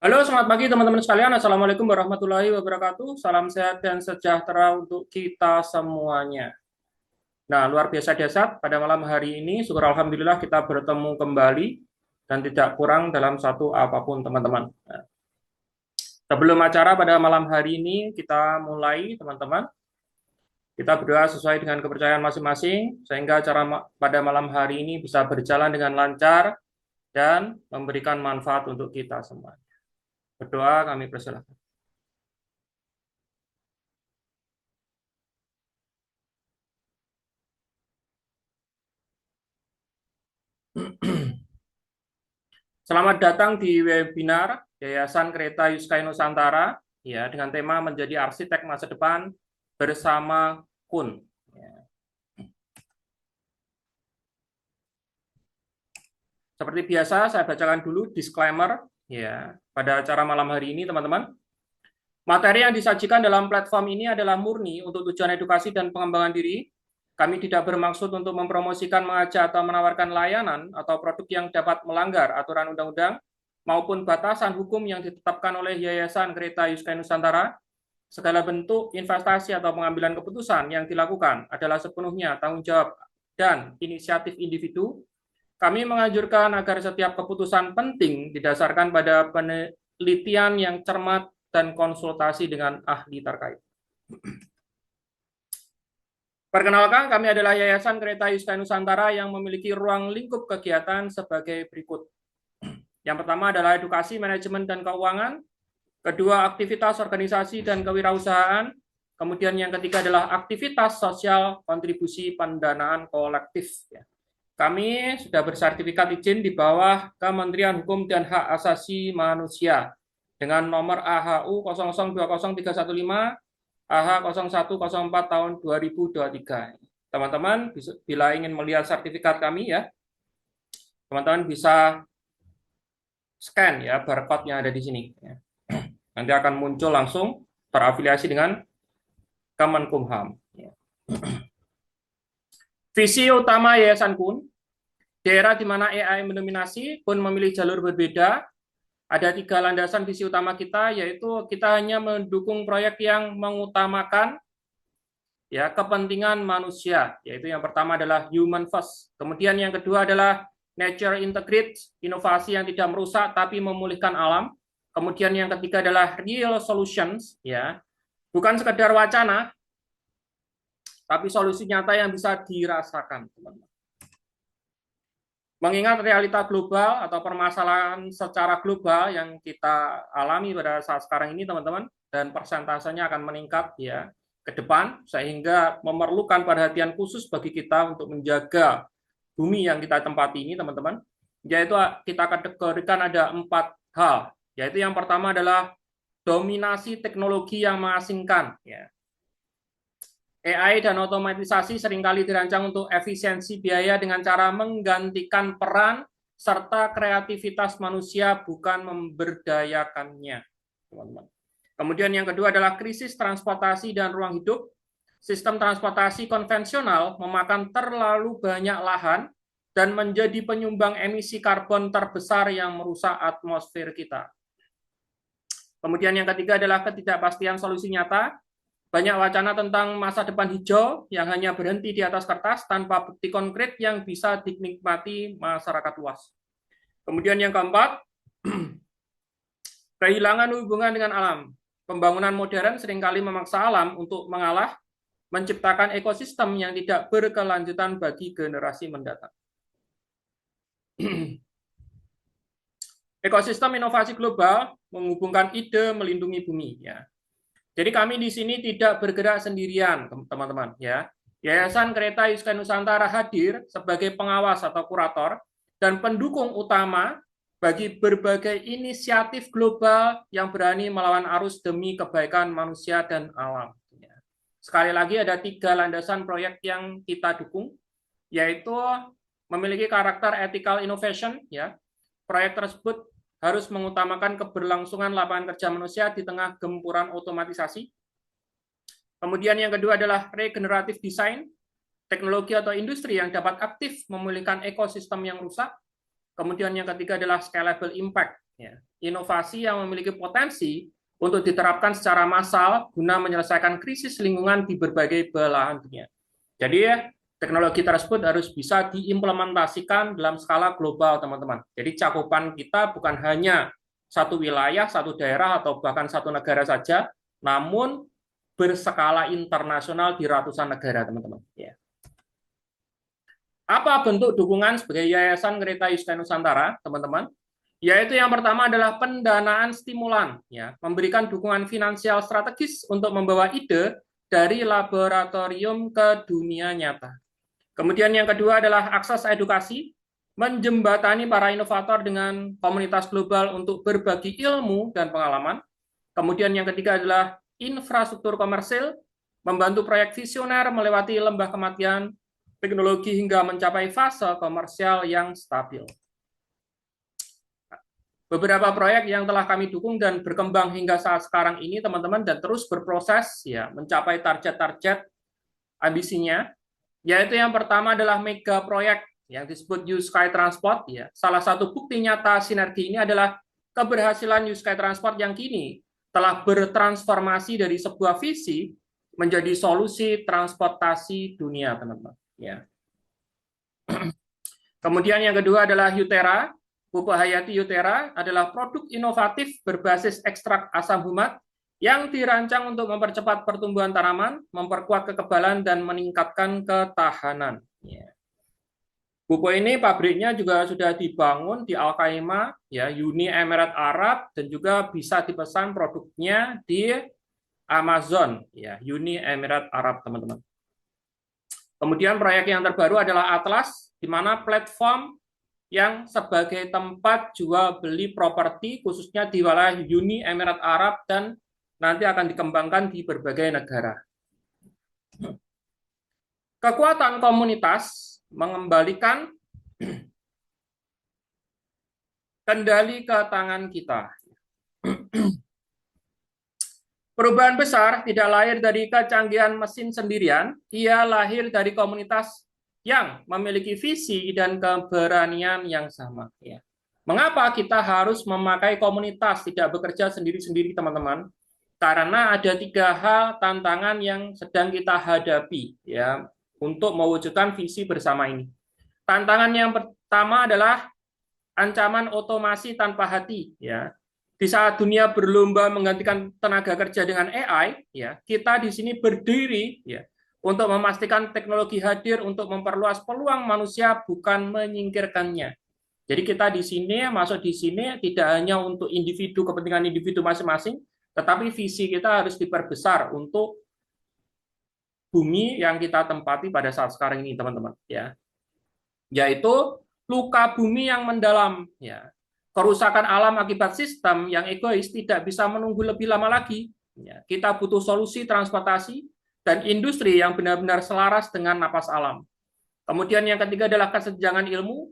Halo, selamat pagi teman-teman sekalian. Assalamualaikum warahmatullahi wabarakatuh. Salam sehat dan sejahtera untuk kita semuanya. Nah, luar biasa dahsyat pada malam hari ini. Syukur Alhamdulillah kita bertemu kembali dan tidak kurang dalam satu apapun teman-teman. Nah, sebelum acara pada malam hari ini kita mulai teman-teman. Kita berdoa sesuai dengan kepercayaan masing-masing sehingga acara pada malam hari ini bisa berjalan dengan lancar dan memberikan manfaat untuk kita semua. Berdoa kami persilahkan. Selamat datang di webinar Yayasan Kereta Yuskai Nusantara ya dengan tema menjadi arsitek masa depan bersama Kun. Ya. Seperti biasa saya bacakan dulu disclaimer ya pada acara malam hari ini teman-teman. Materi yang disajikan dalam platform ini adalah murni untuk tujuan edukasi dan pengembangan diri. Kami tidak bermaksud untuk mempromosikan, mengajak, atau menawarkan layanan atau produk yang dapat melanggar aturan undang-undang maupun batasan hukum yang ditetapkan oleh Yayasan Kereta Yuskai Nusantara. Segala bentuk investasi atau pengambilan keputusan yang dilakukan adalah sepenuhnya tanggung jawab dan inisiatif individu. Kami menganjurkan agar setiap keputusan penting didasarkan pada penelitian yang cermat dan konsultasi dengan ahli terkait. Perkenalkan, kami adalah Yayasan Kereta Yuskai Nusantara yang memiliki ruang lingkup kegiatan sebagai berikut. Yang pertama adalah edukasi, manajemen, dan keuangan. Kedua, aktivitas organisasi dan kewirausahaan. Kemudian yang ketiga adalah aktivitas sosial, kontribusi pendanaan kolektif. Kami sudah bersertifikat izin di bawah Kementerian Hukum dan Hak Asasi Manusia dengan nomor AHU 0020315 AH 0104 tahun 2023. Teman-teman, bila ingin melihat sertifikat kami ya, teman-teman bisa scan ya barcode yang ada di sini. Nanti akan muncul langsung terafiliasi dengan Kemenkumham. Visi utama Yayasan Kun, daerah di mana AI mendominasi, Kun memilih jalur berbeda. Ada 3 landasan visi utama kita, yaitu kita hanya mendukung proyek yang mengutamakan ya kepentingan manusia, yaitu yang pertama adalah human first. Kemudian yang kedua adalah nature integrate, inovasi yang tidak merusak tapi memulihkan alam. Kemudian yang ketiga adalah real solutions, ya, bukan sekedar wacana, tapi solusi nyata yang bisa dirasakan, teman-teman. Mengingat realita global atau permasalahan secara global yang kita alami pada saat sekarang ini, teman-teman, dan persentasenya akan meningkat ya ke depan, sehingga memerlukan perhatian khusus bagi kita untuk menjaga bumi yang kita tempati ini, teman-teman. Yaitu kita kategorikan ada 4 hal, yaitu yang pertama adalah dominasi teknologi yang mengasingkan. Ya. AI dan otomatisasi seringkali dirancang untuk efisiensi biaya dengan cara menggantikan peran serta kreativitas manusia, bukan memberdayakannya. Teman-teman. Kemudian yang kedua adalah krisis transportasi dan ruang hidup. Sistem transportasi konvensional memakan terlalu banyak lahan dan menjadi penyumbang emisi karbon terbesar yang merusak atmosfer kita. Kemudian yang ketiga adalah ketidakpastian solusi nyata. Banyak wacana tentang masa depan hijau yang hanya berhenti di atas kertas tanpa bukti konkret yang bisa dinikmati masyarakat luas. Kemudian yang keempat, kehilangan hubungan dengan alam. Pembangunan modern seringkali memaksa alam untuk mengalah, menciptakan ekosistem yang tidak berkelanjutan bagi generasi mendatang. Ekosistem inovasi global menghubungkan ide melindungi bumi. Ya. Jadi kami di sini tidak bergerak sendirian, teman-teman. Ya. Yayasan Kereta Yuskai Nusantara hadir sebagai pengawas atau kurator dan pendukung utama bagi berbagai inisiatif global yang berani melawan arus demi kebaikan manusia dan alam. Sekali lagi ada 3 landasan proyek yang kita dukung, yaitu memiliki karakter ethical innovation. Ya. Proyek tersebut harus mengutamakan keberlangsungan lapangan kerja manusia di tengah gempuran otomatisasi. Kemudian yang kedua adalah regenerative design, teknologi atau industri yang dapat aktif memulihkan ekosistem yang rusak. Kemudian yang ketiga adalah scalable impact, ya, inovasi yang memiliki potensi untuk diterapkan secara massal guna menyelesaikan krisis lingkungan di berbagai belahan dunia. Jadi teknologi tersebut harus bisa diimplementasikan dalam skala global, teman-teman. Jadi cakupan kita bukan hanya satu wilayah, satu daerah, atau bahkan satu negara saja, namun berskala internasional di ratusan negara, teman-teman. Ya. Apa bentuk dukungan sebagai Yayasan Greta Yustina Nusantara, teman-teman? Yaitu yang pertama adalah pendanaan stimulan, ya, memberikan dukungan finansial strategis untuk membawa ide dari laboratorium ke dunia nyata. Kemudian yang kedua adalah akses edukasi, menjembatani para inovator dengan komunitas global untuk berbagi ilmu dan pengalaman. Kemudian yang ketiga adalah infrastruktur komersil, membantu proyek visioner melewati lembah kematian teknologi hingga mencapai fase komersial yang stabil. Beberapa proyek yang telah kami dukung dan berkembang hingga saat sekarang ini, teman-teman, dan terus berproses ya mencapai target-target ambisinya, yaitu yang pertama adalah mega proyek yang disebut You Sky Transport. Ya. Salah satu bukti nyata sinergi ini adalah keberhasilan You Sky Transport yang kini telah bertransformasi dari sebuah visi menjadi solusi transportasi dunia, teman-teman. Ya. Kemudian yang kedua adalah Yutera. Pupuk hayati Yutera adalah produk inovatif berbasis ekstrak asam humat yang dirancang untuk mempercepat pertumbuhan tanaman, memperkuat kekebalan, dan meningkatkan ketahanan. Pupuk ini pabriknya juga sudah dibangun di Al-Khaimah, ya, Uni Emirat Arab, dan juga bisa dipesan produknya di Amazon, ya, Uni Emirat Arab, teman-teman. Kemudian proyek yang terbaru adalah Atlas, di mana platform yang sebagai tempat jual beli properti khususnya di wilayah Uni Emirat Arab dan nanti akan dikembangkan di berbagai negara. Kekuatan komunitas mengembalikan kendali ke tangan kita. Perubahan besar tidak lahir dari kecanggihan mesin sendirian, ia lahir dari komunitas yang memiliki visi dan keberanian yang sama. Ya. Mengapa kita harus memakai komunitas, tidak bekerja sendiri-sendiri, teman-teman? Karena ada 3 hal tantangan yang sedang kita hadapi, ya, untuk mewujudkan visi bersama ini. Tantangan yang pertama adalah ancaman otomasi tanpa hati. Ya. Di saat dunia berlomba menggantikan tenaga kerja dengan AI, ya, kita di sini berdiri, ya, untuk memastikan teknologi hadir untuk memperluas peluang manusia, bukan menyingkirkannya. Jadi kita di sini, masuk di sini tidak hanya untuk individu, kepentingan individu masing-masing, tetapi visi kita harus diperbesar untuk bumi yang kita tempati pada saat sekarang ini, teman-teman. Ya. Yaitu luka bumi yang mendalam. Ya. Kerusakan alam akibat sistem yang egois tidak bisa menunggu lebih lama lagi. Ya. Kita butuh solusi transportasi dan industri yang benar-benar selaras dengan napas alam. Kemudian yang ketiga adalah kesenjangan ilmu.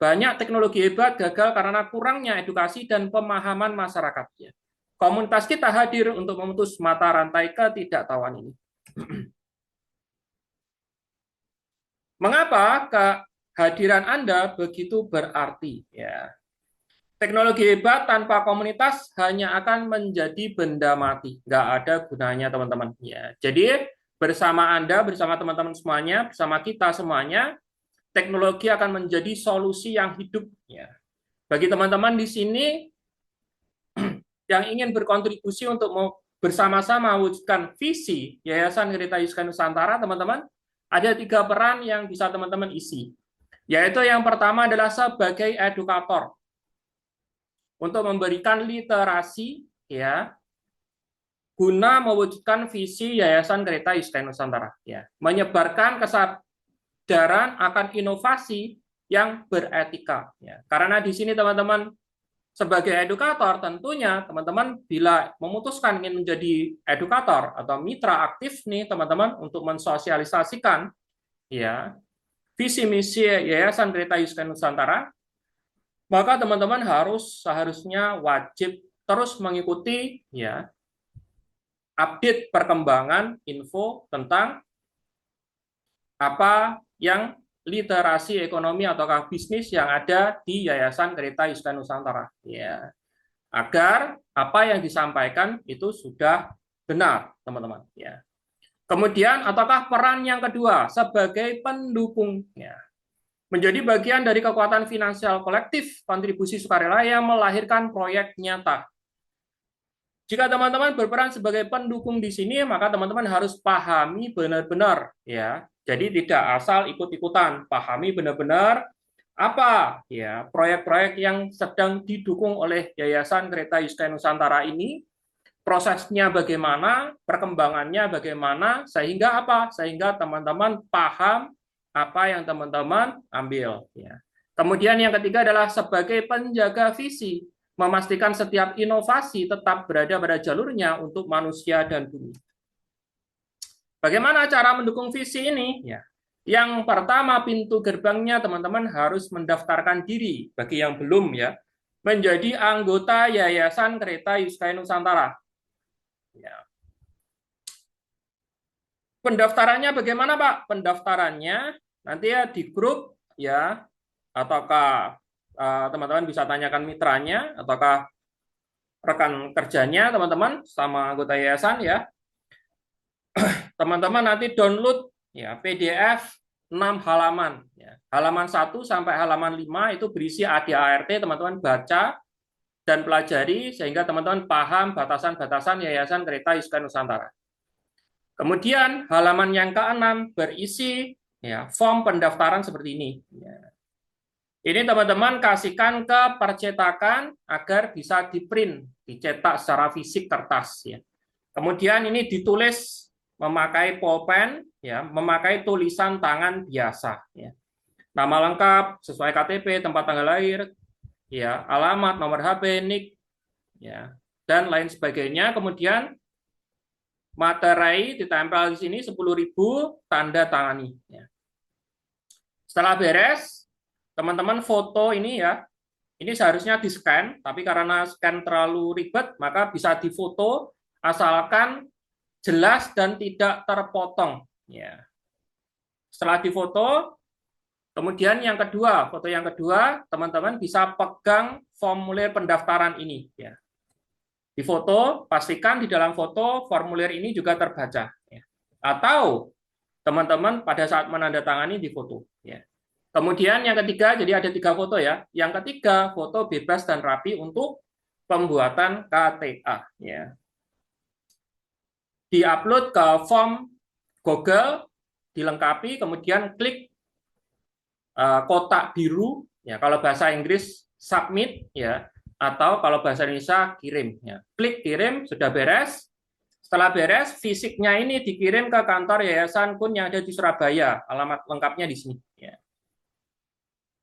Banyak teknologi hebat gagal karena kurangnya edukasi dan pemahaman masyarakatnya. Komunitas kita hadir untuk memutus mata rantai ketidaktahuan ini. Mengapa kehadiran Anda begitu berarti? Ya. Teknologi hebat tanpa komunitas hanya akan menjadi benda mati, nggak ada gunanya, teman-teman. Ya, jadi bersama Anda, bersama teman-teman semuanya, bersama kita semuanya, teknologi akan menjadi solusi yang hidup. Ya. Bagi teman-teman di sini yang ingin berkontribusi untuk bersama-sama mewujudkan visi Yayasan Greta Yustina Nusantara, teman-teman, ada 3 peran yang bisa teman-teman isi. Yaitu yang pertama adalah sebagai edukator. Untuk memberikan literasi, ya, guna mewujudkan visi Yayasan Greta Yustina Nusantara, ya, menyebarkan kesadaran akan inovasi yang beretika, ya. Karena di sini teman-teman sebagai edukator tentunya teman-teman bila memutuskan ingin menjadi edukator atau mitra aktif nih teman-teman untuk mensosialisasikan, ya, visi misi Yayasan Greta Yustina Nusantara, maka teman-teman seharusnya wajib terus mengikuti, ya, update perkembangan info tentang apa yang literasi ekonomi ataukah bisnis yang ada di Yayasan Kereta Yuskaya Nusantara, ya, agar apa yang disampaikan itu sudah benar, teman-teman, ya. Kemudian, ataukah peran yang kedua sebagai pendukung, ya, menjadi bagian dari kekuatan finansial kolektif kontribusi sukarela yang melahirkan proyek nyata. Jika teman-teman berperan sebagai pendukung di sini, maka teman-teman harus pahami benar-benar, ya. Jadi tidak asal ikut-ikutan, pahami benar-benar apa ya proyek-proyek yang sedang didukung oleh Yayasan Kereta Yuskaya Nusantara ini, prosesnya bagaimana, perkembangannya bagaimana, sehingga apa? Sehingga teman-teman paham apa yang teman-teman ambil, ya. Kemudian yang ketiga adalah sebagai penjaga visi, memastikan setiap inovasi tetap berada pada jalurnya untuk manusia dan bumi. Bagaimana cara mendukung visi ini? Ya. Yang pertama, pintu gerbangnya teman-teman harus mendaftarkan diri bagi yang belum, ya, menjadi anggota Yayasan Kereta Yuskaya Nusantara. Ya. Pendaftarannya bagaimana, Pak? Pendaftarannya nanti ya di grup, ya, ataukah teman-teman bisa tanyakan mitranya ataukah rekan kerjanya teman-teman sama anggota yayasan, ya. Teman-teman nanti download, ya, PDF 6 halaman, ya. Halaman 1 sampai halaman 5 itu berisi ADART, teman-teman baca dan pelajari sehingga teman-teman paham batasan-batasan Yayasan Kereta Yuskaya Nusantara. Kemudian halaman yang ke-6 berisi, ya, form pendaftaran seperti ini, ya. Ini teman-teman kasihkan ke percetakan agar bisa di-print, dicetak secara fisik kertas, ya. Kemudian ini ditulis memakai pulpen, ya, memakai tulisan tangan biasa, ya. Nama lengkap sesuai KTP, tempat tanggal lahir, ya, alamat, nomor HP, NIK, ya, dan lain sebagainya. Kemudian materai ditempel di sini 10.000, tanda tangani, ya. Setelah beres, teman-teman foto ini, ya. Ini seharusnya di-scan, tapi karena scan terlalu ribet, maka bisa difoto asalkan jelas dan tidak terpotong, ya. Setelah difoto, kemudian yang kedua, foto yang kedua, teman-teman bisa pegang formulir pendaftaran ini, ya. Difoto, pastikan di dalam foto formulir ini juga terbaca, ya. Atau teman-teman pada saat menandatangani difoto, ya. Kemudian yang ketiga, jadi ada 3 foto, ya. Yang ketiga, foto bebas dan rapi untuk pembuatan KTA, ya. Di-upload ke form Google, dilengkapi, kemudian klik kotak biru, ya, kalau bahasa Inggris submit, ya, atau kalau bahasa Indonesia kirim, ya. Klik kirim, sudah beres. Setelah beres, fisiknya ini dikirim ke kantor Yayasan KUN yang ada di Surabaya. Alamat lengkapnya di sini, ya.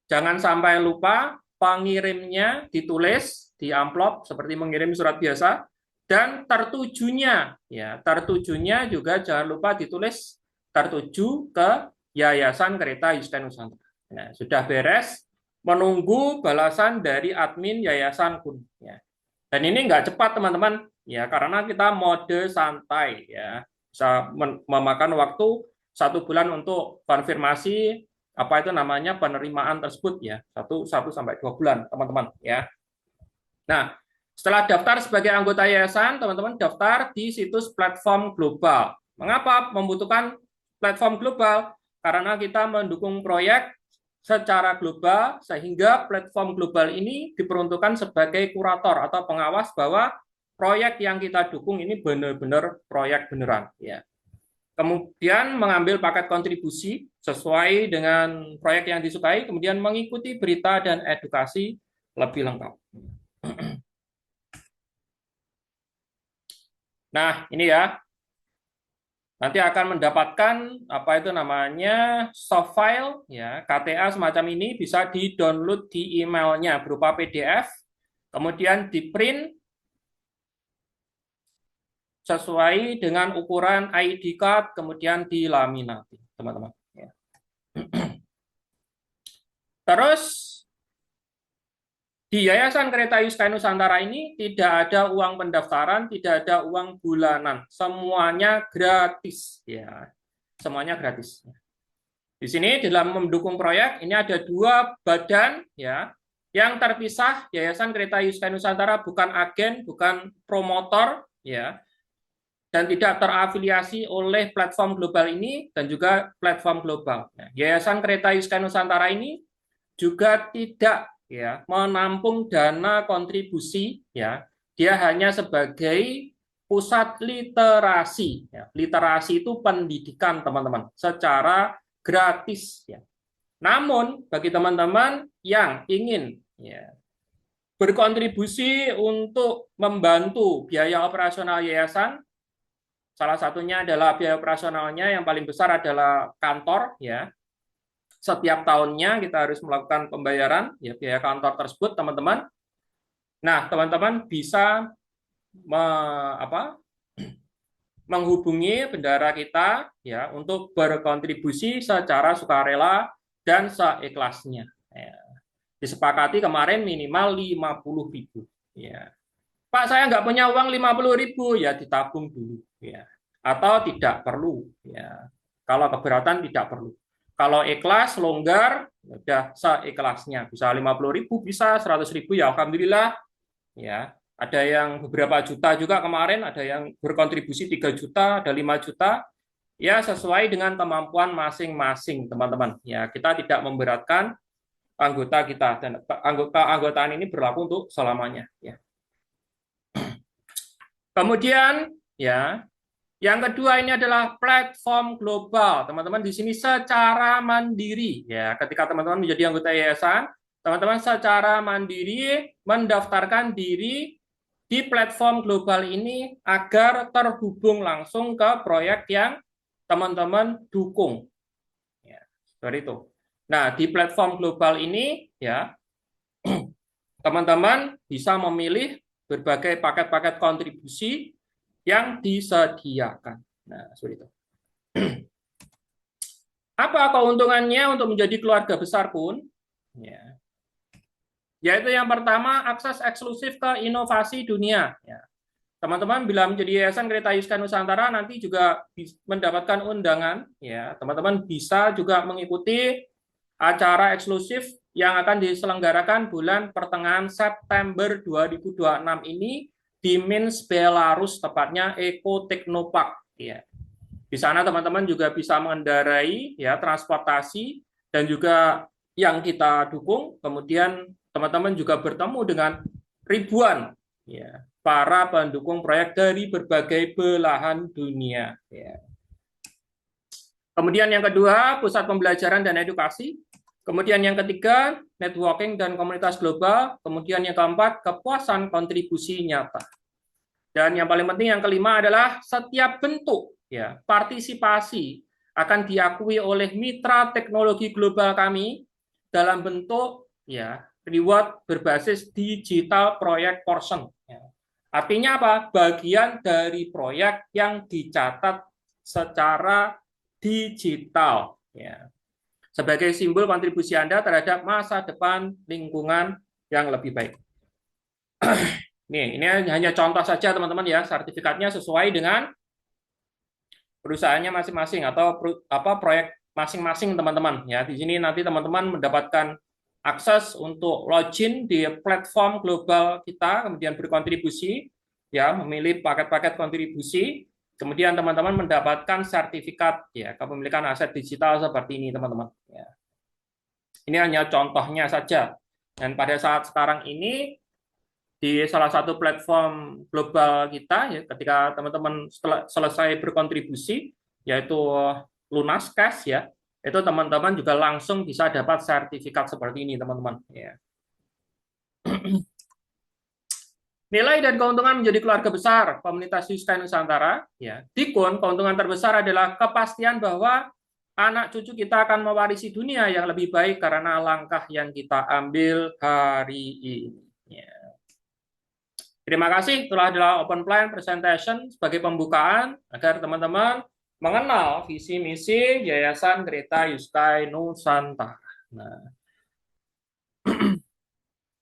Jangan sampai lupa pengirimnya ditulis di amplop seperti mengirim surat biasa. Dan tertujunya, ya, tertujunya juga jangan lupa ditulis tertuju ke Yayasan Kereta Yuskaya Nusantara. Nah, sudah beres, menunggu balasan dari admin Yayasan KUN, ya. Dan ini nggak cepat, teman-teman, ya, karena kita mode santai, ya, bisa memakan waktu 1 bulan untuk konfirmasi apa itu namanya penerimaan tersebut, ya, 1 sampai 2 bulan, teman-teman, ya. Nah, setelah daftar sebagai anggota yayasan, teman-teman daftar di situs platform global. Mengapa membutuhkan platform global? Karena kita mendukung proyek secara global, sehingga platform global ini diperuntukkan sebagai kurator atau pengawas bahwa proyek yang kita dukung ini benar-benar proyek beneran, ya. Kemudian mengambil paket kontribusi sesuai dengan proyek yang disukai, kemudian mengikuti berita dan edukasi lebih lengkap. Nah, ini, ya. Nanti akan mendapatkan apa itu namanya soft file, ya, KTA semacam ini bisa di-download di emailnya berupa PDF, kemudian di-print sesuai dengan ukuran ID card, kemudian dilaminati, teman-teman, ya. Terus di Yayasan Kereta Yuskaya Nusantara ini tidak ada uang pendaftaran, tidak ada uang bulanan, semuanya gratis, ya, semuanya gratis. Di sini dalam mendukung proyek ini ada dua badan ya yang terpisah. Yayasan Kereta Yuskay Nusantara bukan agen, bukan promotor ya, dan tidak terafiliasi oleh platform global ini dan juga platform global. Nah, Yayasan Kereta Yuskay Nusantara ini juga tidak ya menampung dana kontribusi ya. Dia hanya sebagai pusat literasi ya. Literasi itu pendidikan teman-teman secara gratis ya. Namun bagi teman-teman yang ingin ya berkontribusi untuk membantu biaya operasional yayasan, salah satunya adalah biaya operasionalnya yang paling besar adalah kantor ya. Setiap tahunnya kita harus melakukan pembayaran ya biaya kantor tersebut teman-teman. Nah, teman-teman bisa menghubungi bendara kita ya untuk berkontribusi secara sukarela dan seikhlasnya. Ya. Disepakati kemarin minimal 50.000 ya. Pak, saya nggak punya uang 50.000 ya ditabung dulu ya. Atau tidak perlu ya. Kalau keberatan tidak perlu. Kalau ikhlas longgar udah seikhlasnya. Bisa 50.000, bisa 100.000 ya alhamdulillah ya. Ada yang beberapa juta juga kemarin, ada yang berkontribusi 3 juta, ada 5 juta, ya sesuai dengan kemampuan masing-masing teman-teman. Ya, kita tidak memberatkan anggota kita dan keanggotaan ini berlaku untuk selamanya. Ya. Kemudian, ya, yang kedua ini adalah platform global. Teman-teman di sini secara mandiri. Ya, ketika teman-teman menjadi anggota yayasan, teman-teman secara mandiri mendaftarkan diri di platform global ini agar terhubung langsung ke proyek yang teman-teman dukung. Ya, seperti itu. Nah, di platform global ini ya teman-teman bisa memilih berbagai paket-paket kontribusi yang disediakan. Nah, seperti itu. Apa keuntungannya untuk menjadi keluarga besar pun? Ya. Yaitu yang pertama, akses eksklusif ke inovasi dunia. Ya. Teman-teman bila menjadi Yayasan Kereta Yuskay Nusantara nanti juga mendapatkan undangan. Ya, teman-teman bisa juga mengikuti acara eksklusif yang akan diselenggarakan bulan pertengahan September 2026 ini di Minsk, Belarus, tepatnya Eko Technopark. Ya. Di sana teman-teman juga bisa mengendarai ya transportasi dan juga yang kita dukung. Kemudian teman-teman juga bertemu dengan ribuan ya para pendukung proyek dari berbagai belahan dunia. Ya. Kemudian yang kedua, pusat pembelajaran dan edukasi. Kemudian yang ketiga, networking dan komunitas global. Kemudian yang keempat, kepuasan kontribusi nyata. Dan yang paling penting yang kelima adalah setiap bentuk ya partisipasi akan diakui oleh mitra teknologi global kami dalam bentuk ya reward berbasis digital project portion. Ya. Artinya apa? Bagian dari proyek yang dicatat secara digital. Ya. Sebagai simbol kontribusi Anda terhadap masa depan lingkungan yang lebih baik. Ini hanya contoh saja teman-teman ya, sertifikatnya sesuai dengan perusahaannya masing-masing atau proyek masing-masing teman-teman ya. Di sini nanti teman-teman mendapatkan akses untuk login di platform global kita, kemudian berkontribusi ya, memilih paket-paket kontribusi, kemudian teman-teman mendapatkan sertifikat ya kepemilikan aset digital seperti ini teman-teman ya. Ini hanya contohnya saja. Dan pada saat sekarang ini di salah satu platform global kita ya ketika teman-teman selesai berkontribusi yaitu Lunas Cash ya itu teman-teman juga langsung bisa dapat sertifikat seperti ini teman-teman ya. Nilai dan keuntungan menjadi keluarga besar komunitas Yuskay Nusantara ya. Dikun keuntungan terbesar adalah kepastian bahwa anak cucu kita akan mewarisi dunia yang lebih baik karena langkah yang kita ambil hari ini ya. Terima kasih, itulah adalah open plan presentation sebagai pembukaan agar teman-teman mengenal visi misi Yayasan Kereta Yuskay Nusantara. Nah,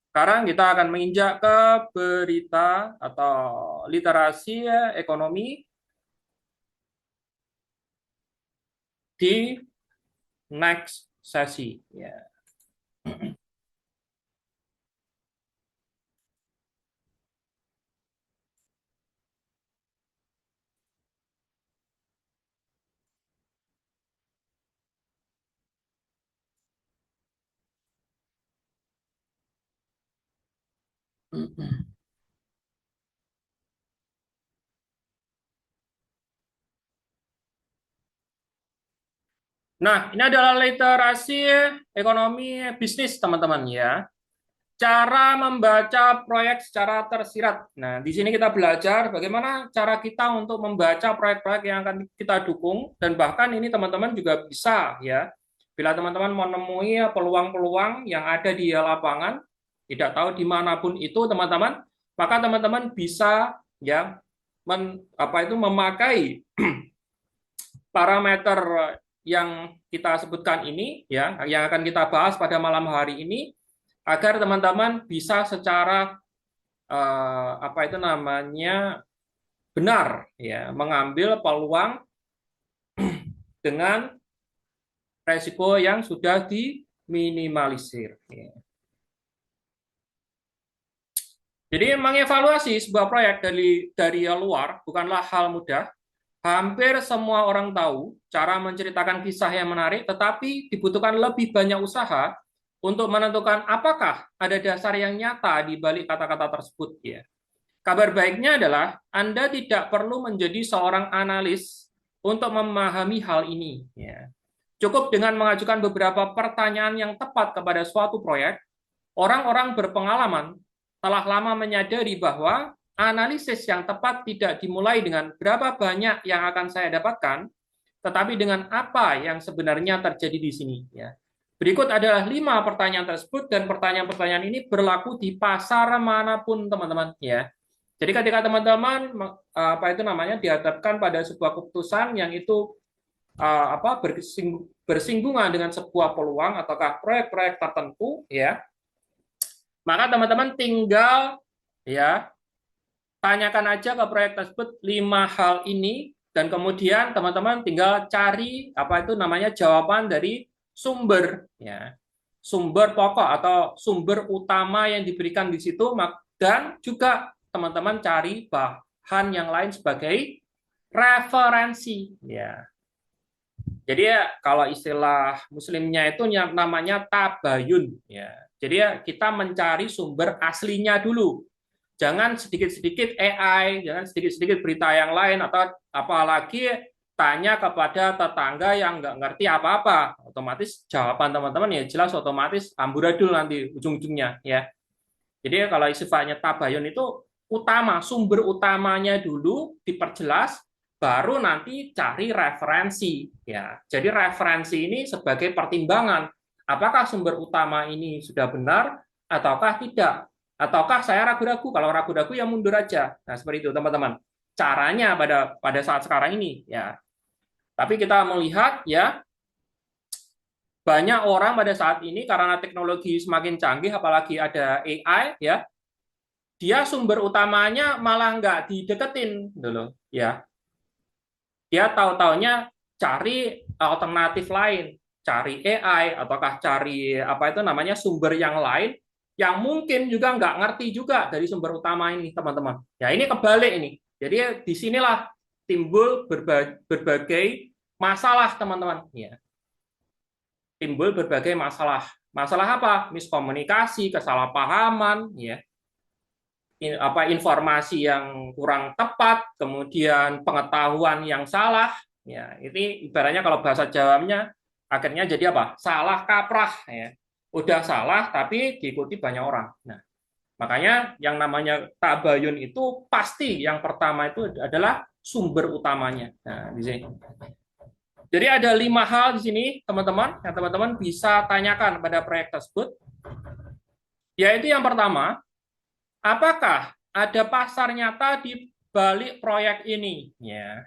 sekarang kita akan menginjak ke berita atau literasi ekonomi di next sesi. Ya. Nah, ini adalah literasi ekonomi bisnis, teman-teman ya. Cara membaca proyek secara tersirat. Nah, di sini kita belajar bagaimana cara kita untuk membaca proyek-proyek yang akan kita dukung, dan bahkan ini teman-teman juga bisa ya. Bila teman-teman menemui peluang-peluang yang ada di lapangan, tidak tahu dimanapun itu teman-teman, maka teman-teman bisa ya memakai parameter yang kita sebutkan ini ya, yang akan kita bahas pada malam hari ini, agar teman-teman bisa secara benar ya mengambil peluang dengan resiko yang sudah diminimalisir. Ya. Jadi mengevaluasi sebuah proyek dari luar bukanlah hal mudah. Hampir semua orang tahu cara menceritakan kisah yang menarik, tetapi dibutuhkan lebih banyak usaha untuk menentukan apakah ada dasar yang nyata di balik kata-kata tersebut. Ya. Kabar baiknya adalah Anda tidak perlu menjadi seorang analis untuk memahami hal ini. Ya. Cukup dengan mengajukan beberapa pertanyaan yang tepat kepada suatu proyek, orang-orang berpengalaman telah lama menyadari bahwa analisis yang tepat tidak dimulai dengan berapa banyak yang akan saya dapatkan, tetapi dengan apa yang sebenarnya terjadi di sini. Ya. Berikut adalah 5 pertanyaan tersebut, dan pertanyaan-pertanyaan ini berlaku di pasar manapun, teman-teman. Ya. Jadi ketika teman-teman dihadapkan pada sebuah keputusan yang itu bersinggungan dengan sebuah peluang ataukah proyek-proyek tertentu, ya, maka teman-teman tinggal ya tanyakan aja ke proyek tersebut 5 hal ini, dan kemudian teman-teman tinggal cari jawaban dari sumber ya. Sumber pokok atau sumber utama yang diberikan di situ, dan juga teman-teman cari bahan yang lain sebagai referensi ya. Jadi ya kalau istilah muslimnya itu yang namanya tabayun ya. Jadi ya kita mencari sumber aslinya dulu. Jangan sedikit-sedikit AI, jangan sedikit-sedikit berita yang lain, atau apalagi tanya kepada tetangga yang nggak ngerti apa-apa. Otomatis jawaban teman-teman ya jelas otomatis amburadul nanti ujung-ujungnya ya. Jadi kalau sifatnya tabayun itu utama, sumber utamanya dulu diperjelas, baru nanti cari referensi ya. Jadi referensi ini sebagai pertimbangan, apakah sumber utama ini sudah benar ataukah tidak, ataukah saya ragu-ragu. Kalau ragu-ragu ya mundur aja. Nah, seperti itu teman-teman caranya pada saat sekarang ini ya. Tapi kita melihat ya banyak orang pada saat ini karena teknologi semakin canggih, apalagi ada AI ya, dia sumber utamanya malah nggak dideketin dulu ya. Dia tahu-taunya cari alternatif lain, cari AI ataukah cari sumber yang lain yang mungkin juga nggak ngerti juga dari sumber utama ini, teman-teman. Ya ini kebalik ini. Jadi disinilah timbul berbagai masalah, teman-teman. Ya. Timbul berbagai masalah. Masalah apa? Miskomunikasi, kesalahpahaman, ya. Informasi yang kurang tepat, kemudian pengetahuan yang salah, ya ini ibaratnya kalau bahasa Jawanya akhirnya jadi apa? Salah kaprah, ya. Udah salah tapi diikuti banyak orang. Nah, makanya yang namanya tabayun itu pasti yang pertama itu adalah sumber utamanya. Nah, di sini. Jadi ada 5 hal di sini, teman-teman, yang teman-teman bisa tanyakan pada proyek tersebut. Yaitu yang pertama, apakah ada pasar nyata di balik proyek ini? Ya.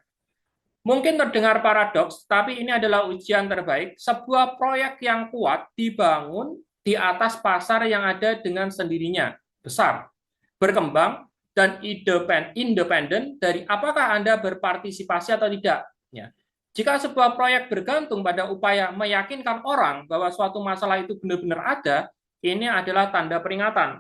Mungkin terdengar paradoks, tapi ini adalah ujian terbaik. Sebuah proyek yang kuat dibangun di atas pasar yang ada dengan sendirinya, besar, berkembang, dan independen dari apakah Anda berpartisipasi atau tidak. Ya. Jika sebuah proyek bergantung pada upaya meyakinkan orang bahwa suatu masalah itu benar-benar ada, ini adalah tanda peringatan.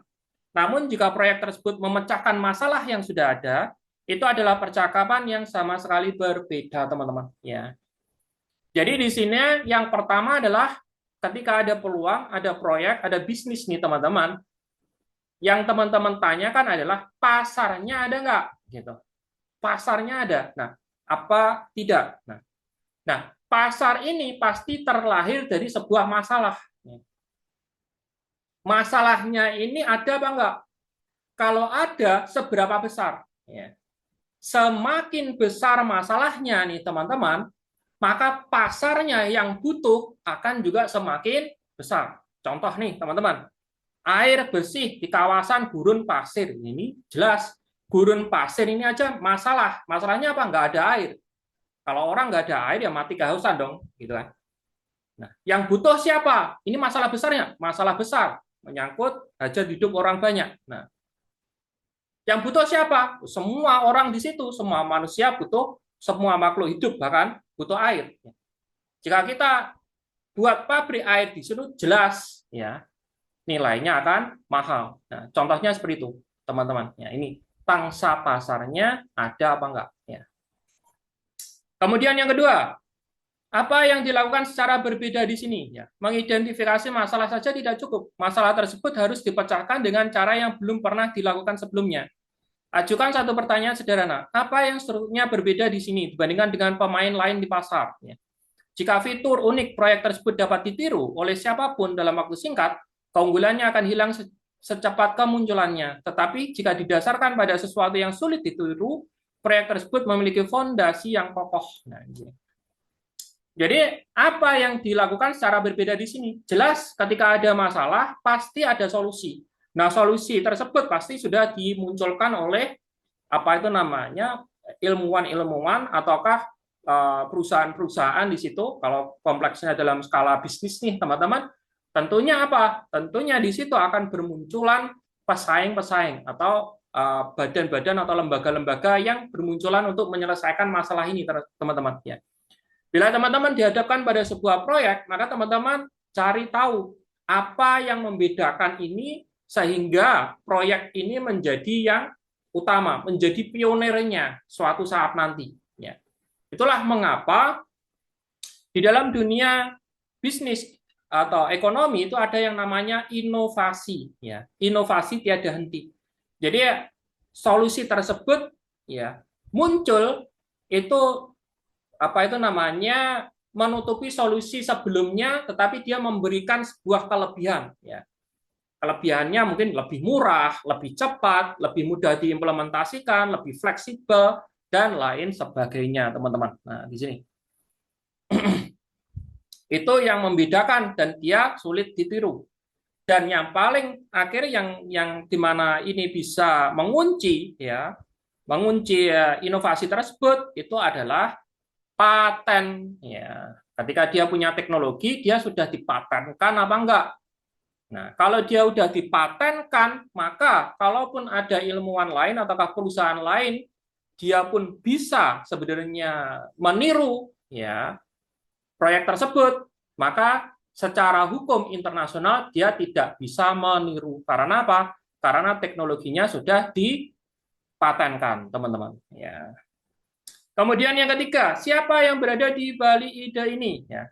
Namun jika proyek tersebut memecahkan masalah yang sudah ada, itu adalah percakapan yang sama sekali berbeda, teman-teman. Ya. Jadi di sini yang pertama adalah ketika ada peluang, ada proyek, ada bisnis nih, teman-teman. Yang teman-teman tanyakan adalah pasarnya ada nggak? Gitu. Pasarnya ada. Nah, apa tidak? Nah, pasar ini pasti terlahir dari sebuah masalah. Masalahnya ini ada apa enggak? Kalau ada, seberapa besar? Ya. Semakin besar masalahnya nih teman-teman, maka pasarnya yang butuh akan juga semakin besar. Contoh nih teman-teman, air bersih di kawasan gurun pasir. Ini jelas, gurun pasir ini aja masalah. Masalahnya apa? Nggak ada air. Kalau orang nggak ada air, ya mati kehausan dong. Gitu kan. Nah, yang butuh siapa? Ini masalah besarnya. Masalah besar. Menyangkut hajat hidup orang banyak. Nah, yang butuh siapa? Semua orang di situ, semua manusia butuh, semua makhluk hidup bahkan butuh air. Jika kita buat pabrik air di situ, jelas ya nilainya akan mahal. Nah, contohnya seperti itu, teman-teman. Ya, ini pangsa pasarnya ada apa enggak? Ya. Kemudian yang kedua, apa yang dilakukan secara berbeda di sini? Ya, mengidentifikasi masalah saja tidak cukup. Masalah tersebut harus dipecahkan dengan cara yang belum pernah dilakukan sebelumnya. Ajukan satu pertanyaan sederhana. Apa yang strukturnya berbeda di sini dibandingkan dengan pemain lain di pasar? Ya. Jika fitur unik proyek tersebut dapat ditiru oleh siapapun dalam waktu singkat, keunggulannya akan hilang secepat kemunculannya. Tetapi jika didasarkan pada sesuatu yang sulit ditiru, proyek tersebut memiliki fondasi yang kokoh. Nah, ini. Jadi apa yang dilakukan secara berbeda di sini? Jelas ketika ada masalah pasti ada solusi. Nah, solusi tersebut pasti sudah dimunculkan oleh apa itu namanya ilmuwan-ilmuwan ataukah perusahaan-perusahaan di situ. Kalau kompleksnya dalam skala bisnis nih, teman-teman, tentunya apa? Tentunya di situ akan bermunculan pesaing-pesaing atau badan-badan atau lembaga-lembaga yang bermunculan untuk menyelesaikan masalah ini, teman-teman. Ya. Bila teman-teman dihadapkan pada sebuah proyek, maka teman-teman cari tahu apa yang membedakan ini sehingga proyek ini menjadi yang utama, menjadi pionirnya suatu saat nanti. Ya. Itulah mengapa di dalam dunia bisnis atau ekonomi itu ada yang namanya inovasi. Ya. Inovasi tiada henti. Jadi solusi tersebut ya muncul itu apa itu namanya menutupi solusi sebelumnya, tetapi dia memberikan sebuah kelebihan. Ya. Kelebihannya mungkin lebih murah, lebih cepat, lebih mudah diimplementasikan, lebih fleksibel, dan lain sebagainya, teman-teman. Nah, di sini. Itu yang membedakan dan dia sulit ditiru. Dan yang paling akhir yang dimana ini bisa mengunci ya, mengunci inovasi tersebut itu adalah paten ya. Ketika dia punya teknologi, dia sudah dipatenkan apa enggak? Nah, kalau dia sudah dipatenkan, maka kalaupun ada ilmuwan lain ataukah perusahaan lain, dia pun bisa sebenarnya meniru ya proyek tersebut, maka secara hukum internasional dia tidak bisa meniru. Karena apa? Karena teknologinya sudah dipatenkan, teman-teman. Ya. Kemudian yang ketiga, siapa yang berada di balik ide ini? Ya.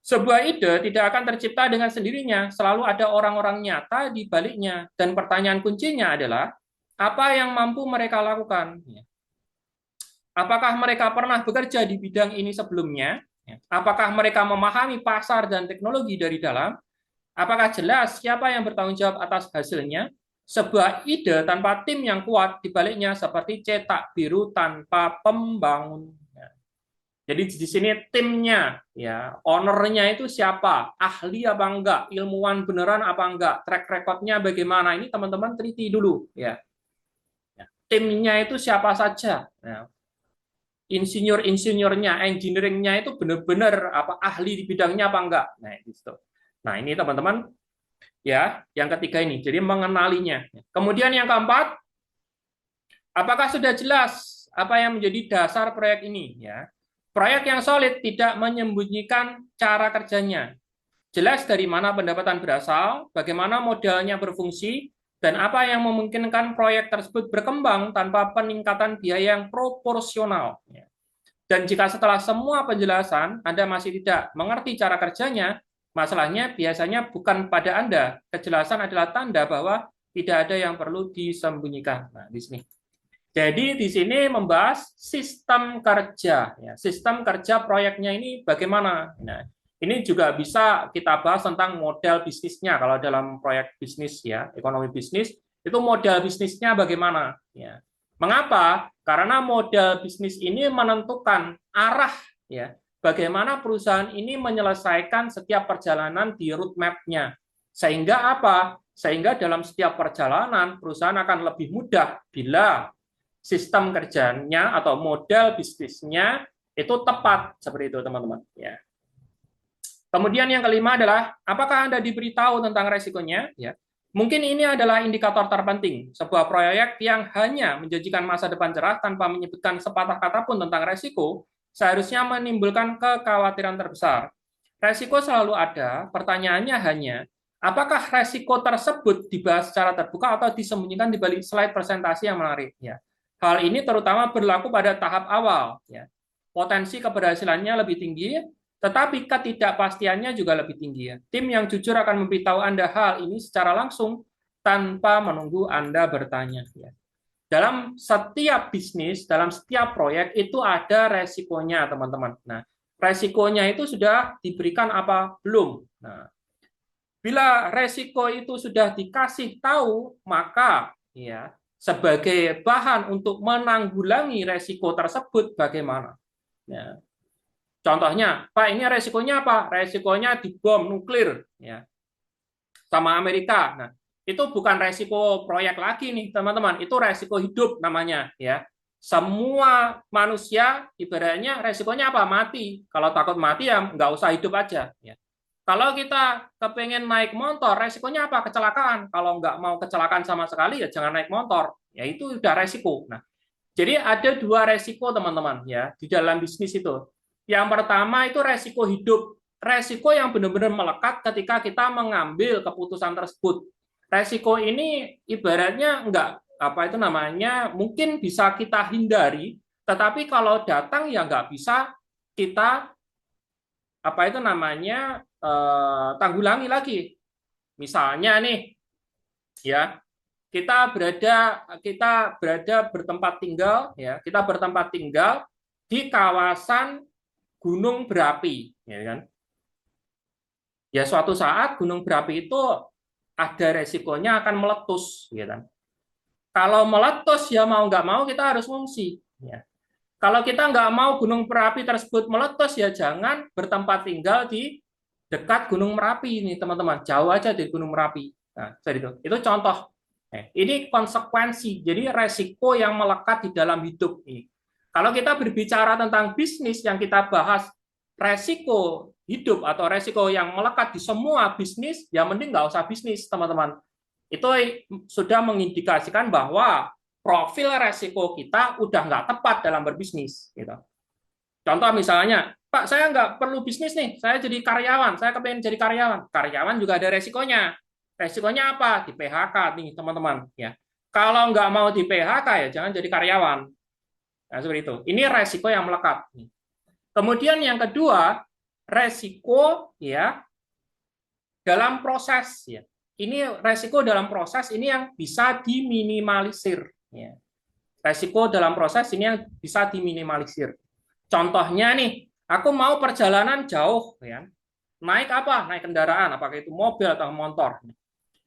Sebuah ide tidak akan tercipta dengan sendirinya, selalu ada orang-orang nyata di baliknya. Dan pertanyaan kuncinya adalah, apa yang mampu mereka lakukan? Ya. Apakah mereka pernah bekerja di bidang ini sebelumnya? Ya. Apakah mereka memahami pasar dan teknologi dari dalam? Apakah jelas siapa yang bertanggung jawab atas hasilnya? Sebuah ide tanpa tim yang kuat di baliknya seperti cetak biru tanpa pembangun. Jadi di sini timnya, ya, ownernya itu siapa, ahli apa enggak, ilmuwan beneran apa enggak, track recordnya bagaimana, ini teman-teman teliti dulu, ya. Timnya itu siapa saja, ya. Insinyur-insinyurnya, engineeringnya itu benar-benar apa ahli di bidangnya apa enggak. Nah, itu. Nah, ini teman-teman. Ya, yang ketiga ini, jadi mengenalinya. Kemudian yang keempat, apakah sudah jelas apa yang menjadi dasar proyek ini? Ya, Proyek yang solid tidak menyembunyikan cara kerjanya. Jelas dari mana pendapatan berasal, bagaimana modalnya berfungsi, dan apa yang memungkinkan proyek tersebut berkembang tanpa peningkatan biaya yang proporsional. Dan jika setelah semua penjelasan Anda masih tidak mengerti cara kerjanya, masalahnya biasanya bukan pada Anda. Kejelasan adalah tanda bahwa tidak ada yang perlu disembunyikan. Nah, di sini. Jadi di sini membahas sistem kerja, ya. Sistem kerja proyeknya ini bagaimana. Nah, ini juga bisa kita bahas tentang model bisnisnya kalau dalam proyek bisnis, ya, ekonomi bisnis itu model bisnisnya bagaimana. Ya. Mengapa? Karena model bisnis ini menentukan arah, ya, bagaimana perusahaan ini menyelesaikan setiap perjalanan di roadmap-nya. Sehingga apa? Sehingga dalam setiap perjalanan perusahaan akan lebih mudah bila sistem kerjanya atau model bisnisnya itu tepat, seperti itu teman-teman. Ya. Kemudian yang kelima adalah apakah Anda diberitahu tentang resikonya? Ya. Mungkin ini adalah indikator terpenting. Sebuah proyek yang hanya menjanjikan masa depan cerah tanpa menyebutkan sepatah kata pun tentang resiko seharusnya menimbulkan kekhawatiran terbesar. Resiko selalu ada, pertanyaannya hanya apakah resiko tersebut dibahas secara terbuka atau disembunyikan di balik slide presentasi yang menarik. Ya. Hal ini terutama berlaku pada tahap awal. Ya. Potensi keberhasilannya lebih tinggi, tetapi ketidakpastiannya juga lebih tinggi. Ya. Tim yang jujur akan memberitahu Anda hal ini secara langsung tanpa menunggu Anda bertanya. Ya. Dalam setiap bisnis, dalam setiap proyek itu ada resikonya, teman-teman. Nah, resikonya itu sudah diberikan apa? Belum. Nah, bila resiko itu sudah dikasih tahu, maka ya sebagai bahan untuk menanggulangi resiko tersebut bagaimana? Ya. Contohnya, Pak, ini resikonya apa? Resikonya dibom nuklir, ya, sama Amerika. Nah, itu bukan resiko proyek lagi nih, teman-teman. Itu resiko hidup namanya, ya. Semua manusia ibaratnya resikonya apa? Mati. Kalau takut mati ya nggak usah hidup aja. Ya. Kalau kita kepengen naik motor, resikonya apa? Kecelakaan. Kalau nggak mau kecelakaan sama sekali, ya jangan naik motor. Ya itu udah resiko. Nah, jadi ada dua resiko, teman-teman, ya di dalam bisnis itu. Yang pertama itu resiko hidup. Resiko yang benar-benar melekat ketika kita mengambil keputusan tersebut. Resiko ini ibaratnya nggak apa itu namanya mungkin bisa kita hindari, tetapi kalau datang ya nggak bisa kita apa itu namanya tanggulangi lagi. Misalnya nih, ya kita berada bertempat tinggal, ya kita bertempat tinggal di kawasan gunung berapi, ya kan? Ya suatu saat gunung berapi itu ada resikonya akan meletus, ya kan? Kalau meletus ya mau nggak mau kita harus mengungsi. Ya. Kalau kita nggak mau gunung berapi tersebut meletus ya jangan bertempat tinggal di dekat Gunung Merapi ini teman-teman, jauh aja dari Gunung Merapi. Nah, itu contoh. Ini konsekuensi, jadi resiko yang melekat di dalam hidup ini. Kalau kita berbicara tentang bisnis yang kita bahas resiko hidup atau resiko yang melekat di semua bisnis, ya mending nggak usah bisnis, teman-teman. Itu sudah mengindikasikan bahwa profil resiko kita udah nggak tepat dalam berbisnis. Gitu. Contoh misalnya, Pak, saya nggak perlu bisnis nih, saya jadi karyawan, saya kepengen jadi karyawan. Karyawan juga ada resikonya. Resikonya apa? Di PHK nih, teman-teman. Ya. Kalau nggak mau di PHK, ya jangan jadi karyawan. Nah, seperti itu. Ini resiko yang melekat. Kemudian yang kedua, resiko ya dalam proses. Ya. Ini resiko dalam proses ini yang bisa diminimalisir. Ya. Resiko dalam proses ini yang bisa diminimalisir. Contohnya nih, aku mau perjalanan jauh, ya. Naik apa? Naik kendaraan, apakah itu mobil atau motor.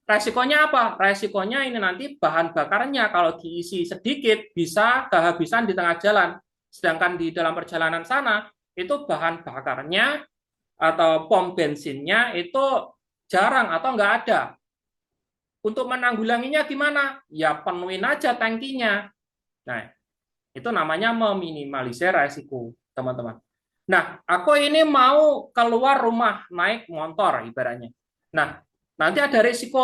Resikonya apa? Resikonya ini nanti bahan bakarnya kalau diisi sedikit bisa kehabisan di tengah jalan. Sedangkan di dalam perjalanan sana, itu bahan bakarnya atau pom bensinnya itu jarang atau nggak ada. Untuk menanggulanginya gimana? Ya penuhin aja tangkinya. Nah, itu namanya meminimalisir resiko, teman-teman. Nah, aku ini mau keluar rumah naik motor ibaratnya. Nah, nanti ada resiko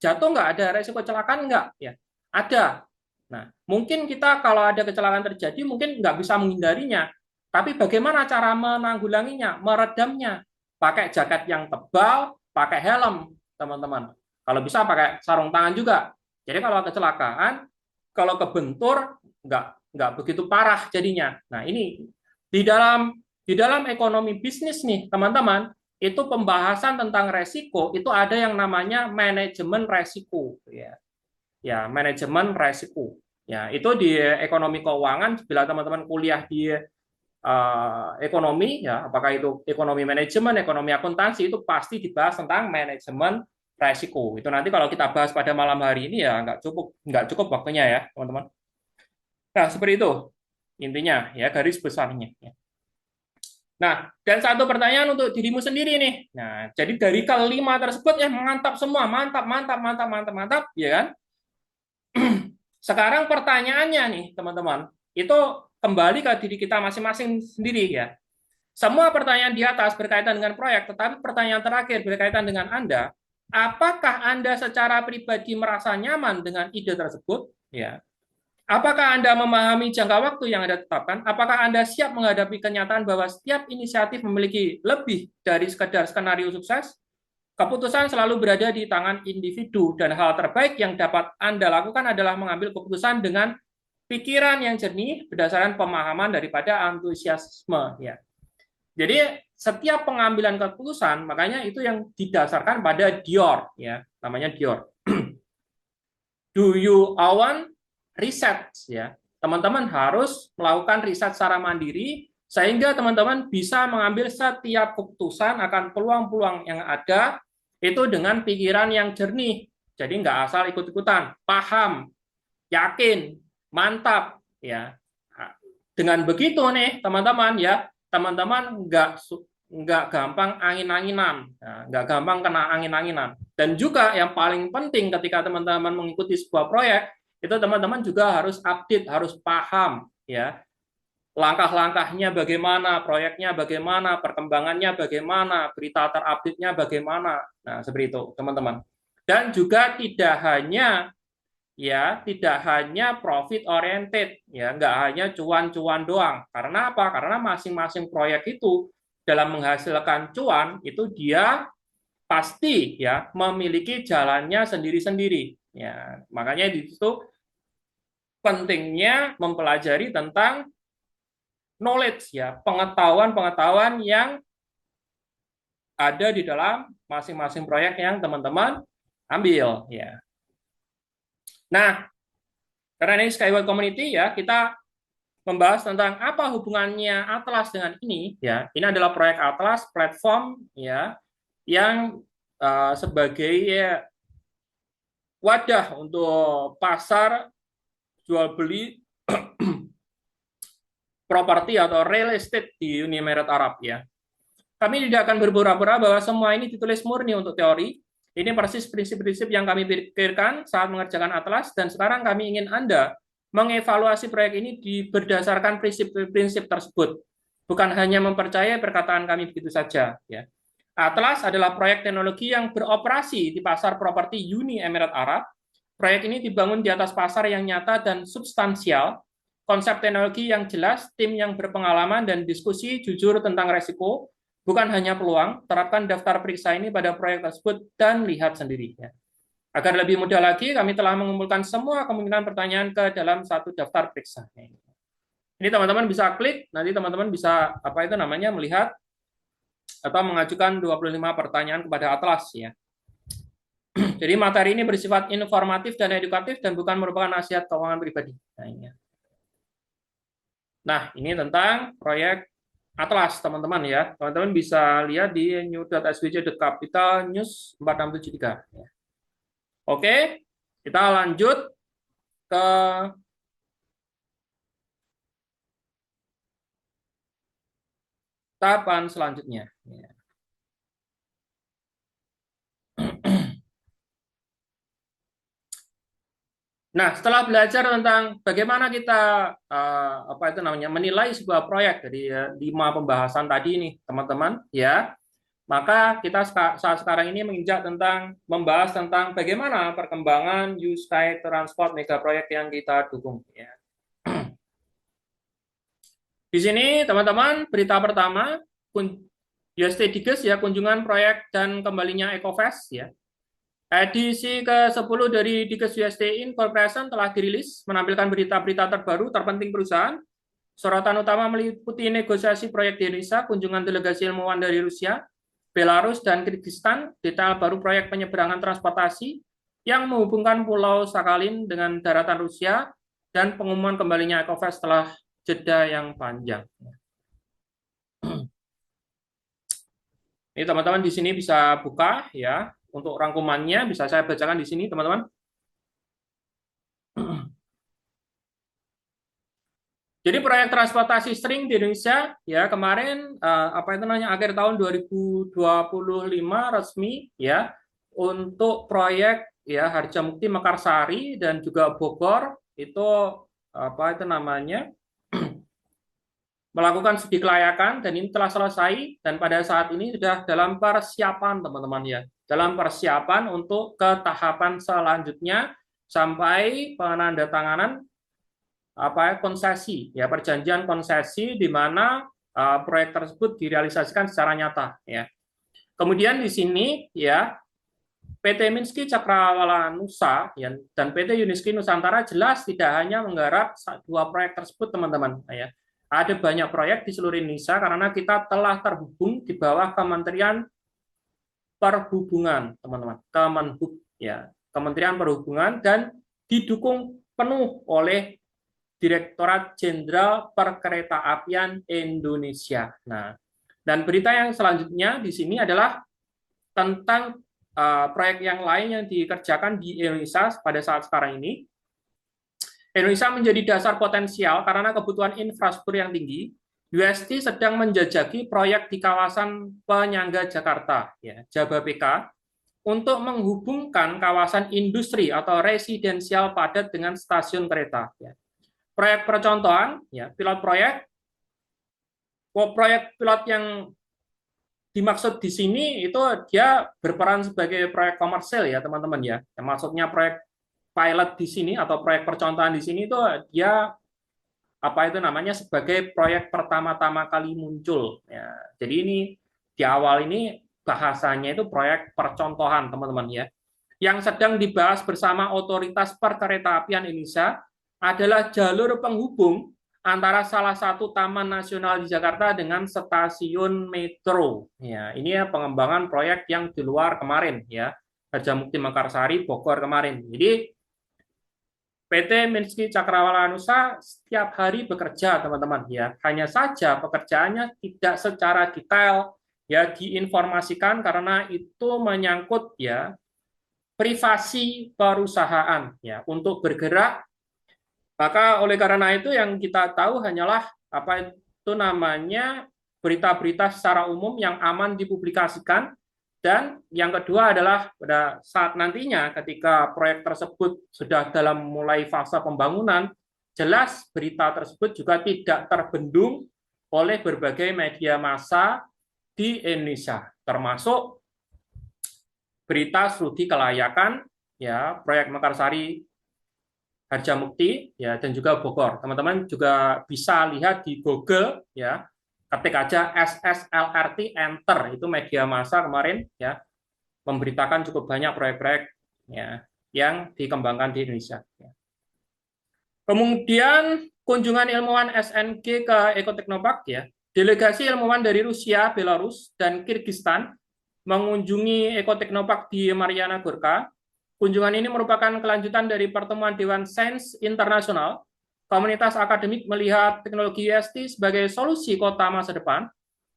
jatuh nggak? Ada resiko kecelakaan nggak? Ya, ada. Nah, mungkin kita kalau ada kecelakaan terjadi mungkin nggak bisa menghindarinya. Tapi bagaimana cara menanggulanginya, meredamnya? Pakai jaket yang tebal, pakai helm, teman-teman. Kalau bisa pakai sarung tangan juga. Jadi kalau kecelakaan, kalau kebentur, nggak begitu parah jadinya. Nah, ini di dalam ekonomi bisnis nih, teman-teman, itu pembahasan tentang resiko itu ada yang namanya manajemen resiko, ya. Ya, manajemen resiko. Ya, itu di ekonomi keuangan bila teman-teman kuliah di ekonomi, ya, apakah itu ekonomi manajemen, ekonomi akuntansi, itu pasti dibahas tentang manajemen resiko. Itu nanti kalau kita bahas pada malam hari ini ya nggak cukup waktunya ya, teman-teman. Nah, seperti itu intinya ya, garis besarnya. Ya. Nah, dan satu pertanyaan untuk dirimu sendiri nih. Nah, jadi dari kelima tersebut ya mantap semua, mantap, mantap, mantap, mantap, mantap, ya kan? Sekarang pertanyaannya nih, teman-teman, itu kembali ke diri kita masing-masing sendiri ya. Semua pertanyaan di atas berkaitan dengan proyek, tetapi pertanyaan terakhir berkaitan dengan Anda, apakah Anda secara pribadi merasa nyaman dengan ide tersebut? Ya. Apakah Anda memahami jangka waktu yang Anda tetapkan? Apakah Anda siap menghadapi kenyataan bahwa setiap inisiatif memiliki lebih dari sekedar skenario sukses? Keputusan selalu berada di tangan individu dan hal terbaik yang dapat Anda lakukan adalah mengambil keputusan dengan pikiran yang jernih berdasarkan pemahaman daripada antusiasme. Ya. Jadi setiap pengambilan keputusan, makanya itu yang didasarkan pada Dior, ya, namanya Dior. Do you own riset, ya? Teman-teman harus melakukan riset secara mandiri sehingga teman-teman bisa mengambil setiap keputusan akan peluang-peluang yang ada itu dengan pikiran yang jernih. Jadi nggak asal ikut-ikutan, paham, yakin, mantap, ya. Dengan begitu nih, teman-teman ya, teman-teman nggak gampang angin-anginan, nggak gampang kena angin-anginan. Dan juga yang paling penting ketika teman-teman mengikuti sebuah proyek, itu teman-teman juga harus update, harus paham, ya, langkah-langkahnya bagaimana, proyeknya bagaimana, perkembangannya bagaimana, berita terupdate-nya bagaimana. Nah, seperti itu, teman-teman. Dan juga tidak hanya profit oriented, ya, nggak hanya cuan-cuan doang. Karena apa? Karena masing-masing proyek itu dalam menghasilkan cuan itu dia pasti ya memiliki jalannya sendiri-sendiri. Ya, makanya di situ pentingnya mempelajari tentang knowledge, ya, pengetahuan-pengetahuan yang ada di dalam masing-masing proyek yang teman-teman ambil, ya. Nah, karena ini Skyward Community ya, kita membahas tentang apa hubungannya Atlas dengan ini, ya. Ini adalah proyek Atlas platform, ya, yang sebagai wadah untuk pasar jual beli properti atau real estate di Uni Emirat Arab, ya. Kami tidak akan berpura-pura bahwa semua ini ditulis murni untuk teori. Ini persis prinsip-prinsip yang kami pikirkan saat mengerjakan Atlas, dan sekarang kami ingin Anda mengevaluasi proyek ini berdasarkan prinsip-prinsip tersebut. Bukan hanya mempercayai perkataan kami begitu saja. Ya. Atlas adalah proyek teknologi yang beroperasi di pasar properti Uni Emirat Arab. Proyek ini dibangun di atas pasar yang nyata dan substansial, konsep teknologi yang jelas, tim yang berpengalaman, dan diskusi jujur tentang resiko, bukan hanya peluang. Terapkan daftar periksa ini pada proyek tersebut dan lihat sendiri. Ya. Agar lebih mudah lagi, kami telah mengumpulkan semua kemungkinan pertanyaan ke dalam satu daftar periksa. Ini teman-teman bisa klik, nanti teman-teman bisa melihat atau mengajukan 25 pertanyaan kepada Atlas, ya. Jadi materi ini bersifat informatif dan edukatif dan bukan merupakan nasihat keuangan pribadi. Nah, ini tentang proyek Atlas, teman-teman ya. Teman-teman bisa lihat di new.sbj The Capital News 4673. Ya. Oke, kita lanjut ke tahapan selanjutnya. Ya. Nah, setelah belajar tentang bagaimana kita menilai sebuah proyek dari 5 pembahasan tadi nih, teman-teman, ya, maka kita saat sekarang ini menginjak tentang membahas tentang bagaimana perkembangan U-Sky Transport mega proyek yang kita dukung. Ya. Di sini teman-teman, berita pertama UST Diges ya, kunjungan proyek dan kembalinya Ecofest ya. Edisi ke-10 dari Diges UST Incorporation telah dirilis, menampilkan berita-berita terbaru terpenting perusahaan. Sorotan utama meliputi negosiasi proyek di Indonesia, kunjungan delegasi ilmuwan dari Rusia, Belarus, dan Kirgistan, detail baru proyek penyeberangan transportasi yang menghubungkan Pulau Sakhalin dengan daratan Rusia, dan pengumuman kembalinya Ecofest setelah jeda yang panjang. Ini teman-teman di sini bisa buka ya, untuk rangkumannya bisa saya bacakan di sini teman-teman. Jadi proyek transportasi string di Indonesia ya kemarin apa itu namanya akhir tahun 2025 resmi ya untuk proyek ya Harjamukti Mekarsari dan juga Bogor itu apa itu namanya melakukan studi kelayakan dan ini telah selesai dan pada saat ini sudah dalam persiapan teman-teman ya dalam persiapan untuk ke tahapan selanjutnya sampai penandatanganan konsesi ya perjanjian konsesi di mana proyek tersebut direalisasikan secara nyata ya. Kemudian di sini ya PT Minsky Cakrawala Nusa ya, dan PT Uniski Nusantara jelas tidak hanya menggarap dua proyek tersebut teman-teman ya. Ada banyak proyek di seluruh Indonesia karena kita telah terhubung di bawah Kementerian Perhubungan teman-teman, Kemenhub ya, Kementerian Perhubungan dan didukung penuh oleh Direktorat Jenderal Perkeretaapian Indonesia. Nah, dan berita yang selanjutnya di sini adalah tentang proyek yang lain yang dikerjakan di Indonesia pada saat sekarang ini. Indonesia menjadi dasar potensial karena kebutuhan infrastruktur yang tinggi. UST sedang menjajaki proyek di kawasan penyangga Jakarta, ya, Jababeka, untuk menghubungkan kawasan industri atau residensial padat dengan stasiun kereta. Ya. Proyek percontohan, ya, pilot pilot yang dimaksud di sini itu dia berperan sebagai proyek komersil ya teman-teman ya. Maksudnya proyek pilot di sini atau proyek percontohan di sini itu dia apa itu namanya sebagai proyek pertama-tama kali muncul. Ya. Jadi ini di awal ini bahasanya itu proyek percontohan teman-teman ya. Yang sedang dibahas bersama Otoritas Perkeretaapian Indonesia adalah jalur penghubung antara salah satu taman nasional di Jakarta dengan stasiun metro. Ya, ini ya pengembangan proyek yang di luar kemarin ya, Harjamukti Mekarsari Bogor kemarin. Jadi PT Minsky Cakrawala Nusa setiap hari bekerja teman-teman ya. Hanya saja pekerjaannya tidak secara detail ya diinformasikan karena itu menyangkut ya privasi perusahaan ya untuk bergerak. Maka oleh karena itu yang kita tahu hanyalah apa itu namanya berita-berita secara umum yang aman dipublikasikan dan yang kedua adalah pada saat nantinya ketika proyek tersebut sudah dalam mulai fase pembangunan jelas berita tersebut juga tidak terbendung oleh berbagai media massa di Indonesia termasuk berita studi kelayakan ya proyek Mekarsari Harjamukti ya dan juga Bogor. Teman-teman juga bisa lihat di Google ya. Ketik aja SSLRT enter itu media massa kemarin ya memberitakan cukup banyak proyek-proyek ya yang dikembangkan di Indonesia. Ya. Kemudian kunjungan ilmuwan SNG ke Ekoteknopark ya. Delegasi ilmuwan dari Rusia, Belarus dan Kirgistan mengunjungi Ekoteknopark di Mariana Gorka. Kunjungan ini merupakan kelanjutan dari pertemuan Dewan Sains Internasional. Komunitas akademik melihat teknologi UST sebagai solusi kota masa depan,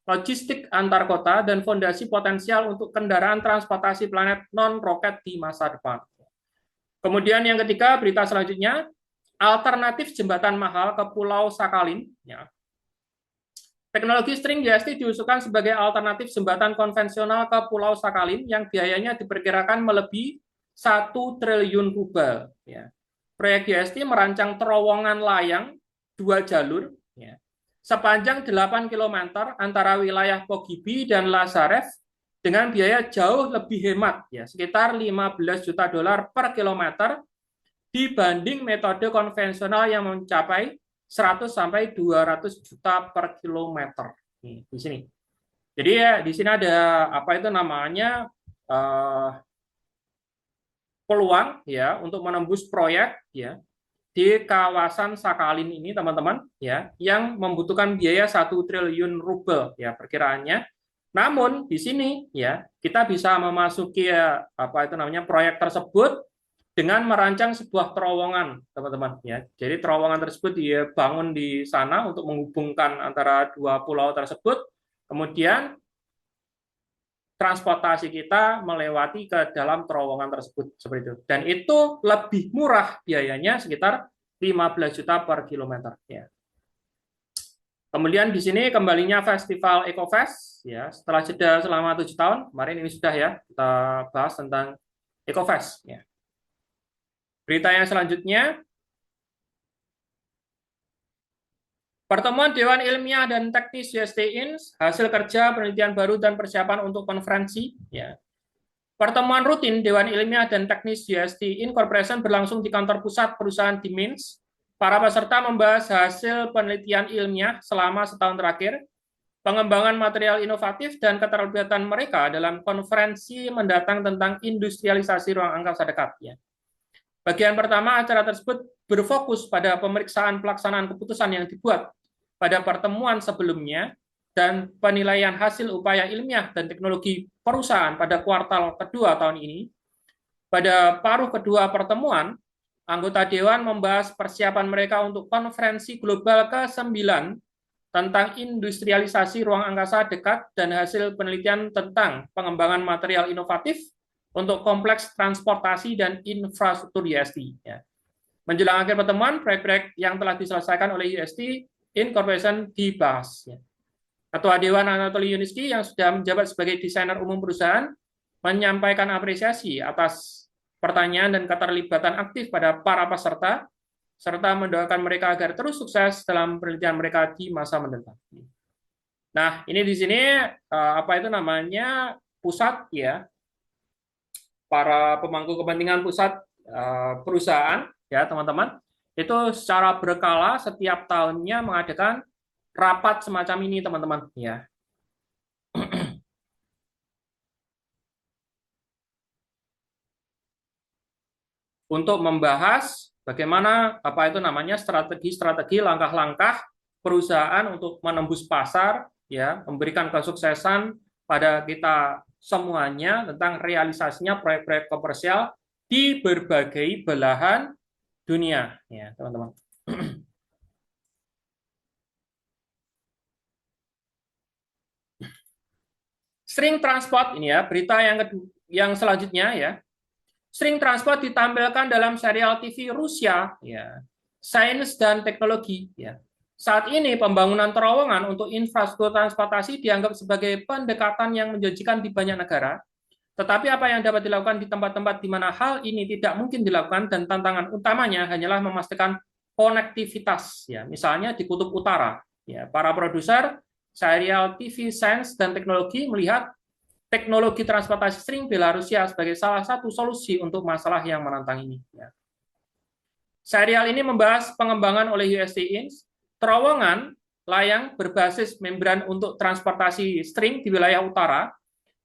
logistik antar kota, dan fondasi potensial untuk kendaraan transportasi planet non-roket di masa depan. Kemudian yang ketiga, berita selanjutnya, alternatif jembatan mahal ke Pulau Sakhalin. Ya. Teknologi string UST diusulkan sebagai alternatif jembatan konvensional ke Pulau Sakhalin yang biayanya diperkirakan melebihi 1 triliun rubel. Ya. Proyek UST merancang terowongan layang 2 jalur ya, sepanjang 8 km antara wilayah Pogibi dan Lazarev dengan biaya jauh lebih hemat, ya, sekitar 15 juta dolar per kilometer dibanding metode konvensional yang mencapai 100 sampai 200 juta per kilometer. Nih, di sini. Jadi ya di sini ada apa itu namanya peluang ya untuk menembus proyek ya di kawasan Sakhalin ini teman-teman ya yang membutuhkan biaya 1 triliun rubel ya perkiraannya. Namun di sini ya kita bisa memasuki ya, apa itu namanya proyek tersebut dengan merancang sebuah terowongan teman-teman ya. Jadi terowongan tersebut dibangun di sana untuk menghubungkan antara dua pulau tersebut. Kemudian transportasi kita melewati ke dalam terowongan tersebut seperti itu. Dan itu lebih murah biayanya sekitar 15 juta per kilometer ya. Kemudian di sini kembalinya Festival EcoFest ya, setelah jeda selama 7 tahun, kemarin ini sudah ya kita bahas tentang EcoFest ya. Berita yang selanjutnya, pertemuan Dewan Ilmiah dan Teknis UST-INS, hasil kerja, penelitian baru, dan persiapan untuk konferensi. Ya. Pertemuan rutin Dewan Ilmiah dan Teknis UST Incorporation berlangsung di kantor pusat perusahaan di Minsk. Para peserta membahas hasil penelitian ilmiah selama setahun terakhir, pengembangan material inovatif, dan keterlibatan mereka dalam konferensi mendatang tentang industrialisasi ruang angkasa dekat. Ya. Bagian pertama acara tersebut berfokus pada pemeriksaan pelaksanaan keputusan yang dibuat pada pertemuan sebelumnya dan penilaian hasil upaya ilmiah dan teknologi perusahaan pada kuartal kedua tahun ini. Pada paruh kedua pertemuan, anggota Dewan membahas persiapan mereka untuk konferensi global ke-9 tentang industrialisasi ruang angkasa dekat dan hasil penelitian tentang pengembangan material inovatif untuk kompleks transportasi dan infrastruktur UST. Ya. Menjelang akhir pertemuan, proyek-proyek yang telah diselesaikan oleh UST Incorporation dibahas. Ya. Ketua Dewan Anatoly Yunitsky yang sudah menjabat sebagai desainer umum perusahaan menyampaikan apresiasi atas pertanyaan dan keterlibatan aktif pada para peserta, serta mendoakan mereka agar terus sukses dalam penelitian mereka di masa mendatang. Nah, ini di sini apa itu namanya pusat ya, para pemangku kepentingan pusat perusahaan ya teman-teman itu secara berkala setiap tahunnya mengadakan rapat semacam ini teman-teman ya. Untuk membahas bagaimana apa itu namanya strategi-strategi langkah-langkah perusahaan untuk menembus pasar ya, memberikan kesuksesan pada kita semuanya tentang realisasinya proyek-proyek komersial di berbagai belahan dunia ya, teman-teman. String transport ini ya, berita yang selanjutnya ya. String transport ditampilkan dalam serial TV Rusia, ya, Sains dan Teknologi. Ya. Saat ini pembangunan terowongan untuk infrastruktur transportasi dianggap sebagai pendekatan yang menjanjikan di banyak negara. Tetapi apa yang dapat dilakukan di tempat-tempat di mana hal ini tidak mungkin dilakukan dan tantangan utamanya hanyalah memastikan konektivitas. Ya. Misalnya di Kutub Utara, ya, para produser serial TV Sains dan Teknologi melihat teknologi transportasi string Belarusia sebagai salah satu solusi untuk masalah yang menantang ini. Serial ini membahas pengembangan oleh UST-INS terowongan layang berbasis membran untuk transportasi string di wilayah utara.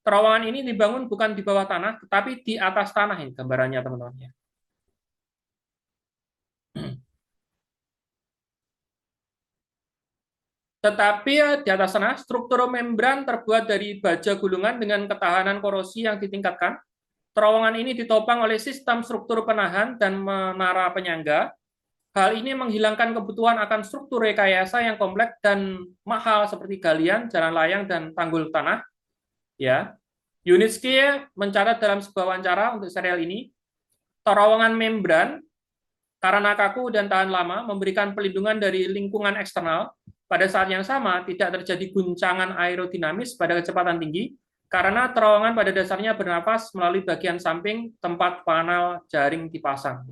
Terowongan ini dibangun bukan di bawah tanah, tetapi di atas tanah. Ini gambarannya, teman-teman. Tetapi di atas sana, struktur membran terbuat dari baja gulungan dengan ketahanan korosi yang ditingkatkan. Terowongan ini ditopang oleh sistem struktur penahan dan menara penyangga. Hal ini menghilangkan kebutuhan akan struktur rekayasa yang kompleks dan mahal seperti galian, jalan layang, dan tanggul tanah. Ya, Yunitsky mencatat dalam sebuah wawancara untuk serial ini, terowongan membran karena kaku dan tahan lama memberikan pelindungan dari lingkungan eksternal. Pada saat yang sama, tidak terjadi guncangan aerodinamis pada kecepatan tinggi, karena terowongan pada dasarnya bernafas melalui bagian samping tempat panel jaring dipasang.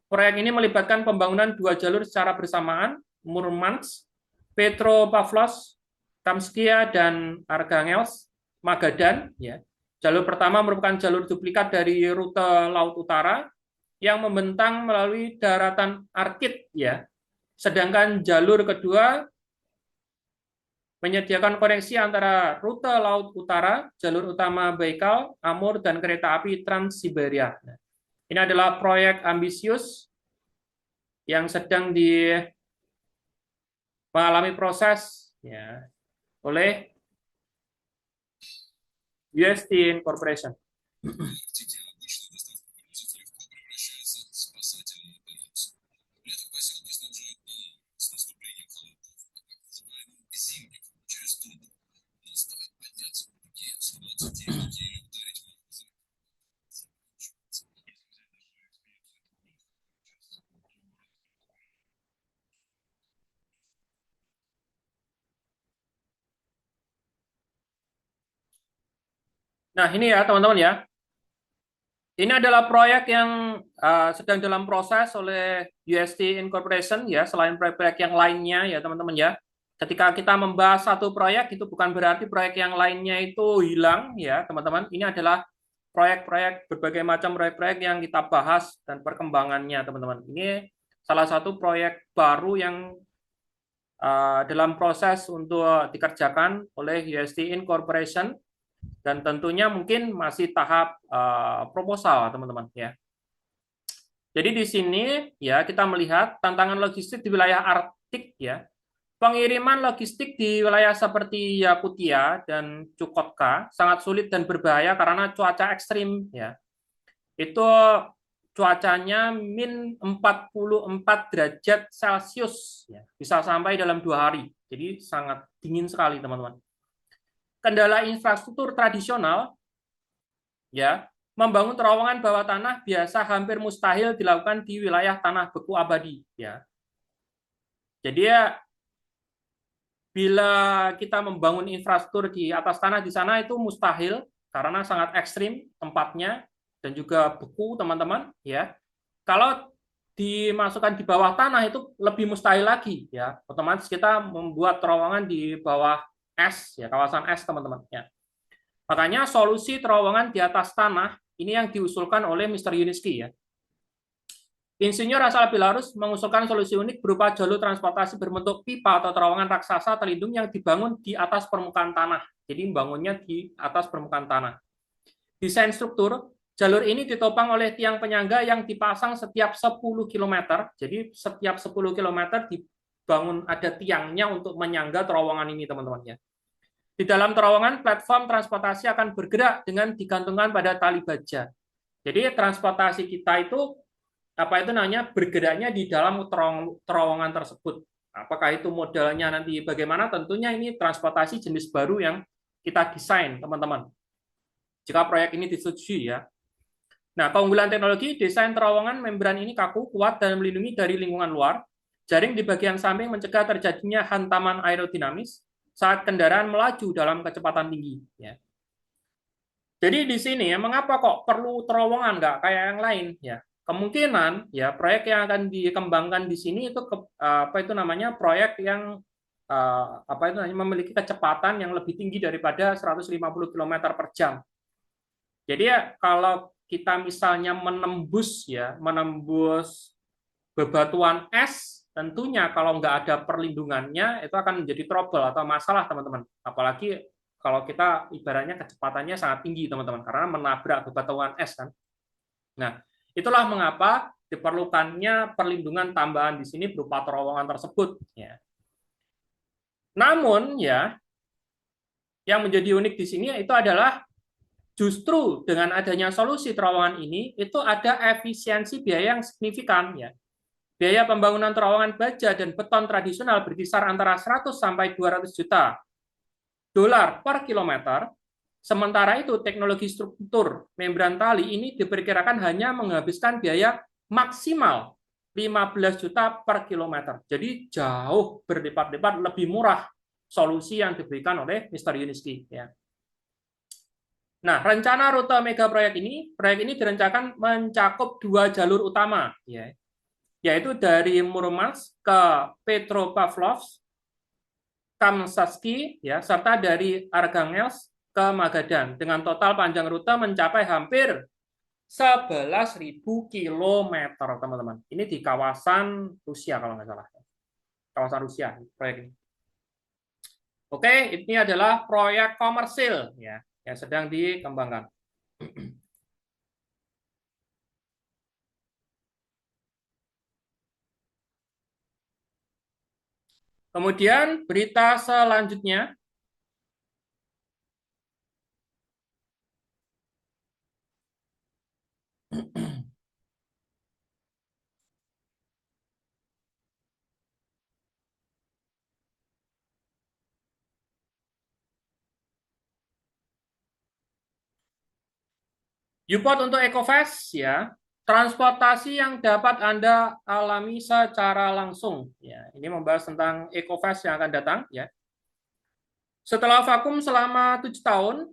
Proyek ini melibatkan pembangunan 2 jalur secara bersamaan, Murmansk, Petropavlovsk, Kamskia, dan Arkhangels, Magadan. Jalur pertama merupakan jalur duplikat dari rute Laut Utara yang membentang melalui daratan Arkit, ya, Sedangkan jalur kedua menyediakan koneksi antara rute Laut Utara, jalur utama Baikal, Amur, dan kereta api Trans-Siberia. Ini adalah proyek ambisius yang sedang mengalami proses ya, oleh UST Corporation. Nah, ini ya teman-teman ya. Ini adalah proyek yang sedang dalam proses oleh UST Incorporation ya, selain proyek-proyek yang lainnya ya teman-teman ya. Ketika kita membahas satu proyek itu bukan berarti proyek yang lainnya itu hilang ya teman-teman. Ini adalah proyek-proyek berbagai macam proyek-proyek yang kita bahas dan perkembangannya teman-teman. Ini salah satu proyek baru yang dalam proses untuk dikerjakan oleh UST Incorporation. Dan tentunya mungkin masih tahap proposal, teman-teman ya. Jadi di sini ya kita melihat tantangan logistik di wilayah Arktik ya. Pengiriman logistik di wilayah seperti Yakutia dan Chukotka sangat sulit dan berbahaya karena cuaca ekstrim ya. Itu cuacanya min 44 derajat Celcius ya. Bisa sampai dalam 2 hari. Jadi sangat dingin sekali, teman-teman. Kendala infrastruktur tradisional ya, membangun terowongan bawah tanah biasa hampir mustahil dilakukan di wilayah tanah beku abadi ya. Jadi ya bila kita membangun infrastruktur di atas tanah di sana itu mustahil karena sangat ekstrim tempatnya dan juga beku teman-teman ya. Kalau dimasukkan di bawah tanah itu lebih mustahil lagi ya. Otomatis kita membuat terowongan di bawah es ya, kawasan es teman-teman ya. Makanya solusi terowongan di atas tanah ini yang diusulkan oleh Mr. Yuniski ya. Insinyur asal Belarus mengusulkan solusi unik berupa jalur transportasi berbentuk pipa atau terowongan raksasa terlindung yang dibangun di atas permukaan tanah. Jadi membangunnya di atas permukaan tanah. Desain struktur, jalur ini ditopang oleh tiang penyangga yang dipasang setiap 10 km. Jadi setiap 10 km dibangun ada tiangnya untuk menyangga terowongan ini teman-teman ya. Di dalam terowongan, platform transportasi akan bergerak dengan digantungkan pada tali baja. Jadi transportasi kita itu bergeraknya di dalam terowongan tersebut. Apakah itu modelnya nanti bagaimana? Tentunya ini transportasi jenis baru yang kita desain, teman-teman. Jika proyek ini disetujui ya. Nah, keunggulan teknologi desain terowongan membran ini kaku, kuat dan melindungi dari lingkungan luar. Jaring di bagian samping mencegah terjadinya hantaman aerodinamis saat kendaraan melaju dalam kecepatan tinggi. Ya. Jadi di sini mengapa kok perlu terowongan nggak kayak yang lain? Ya, kemungkinan ya proyek yang akan dikembangkan di sini itu proyek yang memiliki kecepatan yang lebih tinggi daripada 150 km per jam. Jadi ya kalau kita misalnya menembus bebatuan es, tentunya kalau nggak ada perlindungannya itu akan menjadi trouble atau masalah teman-teman. Apalagi kalau kita ibaratnya kecepatannya sangat tinggi teman-teman karena menabrak bebatuan es kan. Nah, itulah mengapa diperlukannya perlindungan tambahan di sini berupa terowongan tersebut ya. Namun ya yang menjadi unik di sini itu adalah justru dengan adanya solusi terowongan ini itu ada efisiensi biaya yang signifikan ya. Biaya pembangunan terowongan baja dan beton tradisional berkisar antara 100 sampai 200 juta dolar per kilometer. Sementara itu teknologi struktur membran tali ini diperkirakan hanya menghabiskan biaya maksimal 15 juta per kilometer. Jadi jauh berlipat-lipat lebih murah solusi yang diberikan oleh Mr. Yuniski ya. Nah, rencana rute mega proyek ini direncanakan mencakup 2 jalur utama ya. Yaitu dari Murmansk ke Petropavlovsk, Kamchatsky, ya, serta dari Arkhangels ke Magadan, dengan total panjang rute mencapai hampir 11.000 km, teman-teman. Ini di kawasan Rusia kalau nggak salah. kawasan Rusia proyek ini. Oke, ini adalah proyek komersil ya yang sedang dikembangkan. Kemudian berita selanjutnya, U-Pod untuk EcoFast ya, transportasi yang dapat Anda alami secara langsung. Ya, ini membahas tentang EcoFast yang akan datang ya. Setelah vakum selama 7 tahun,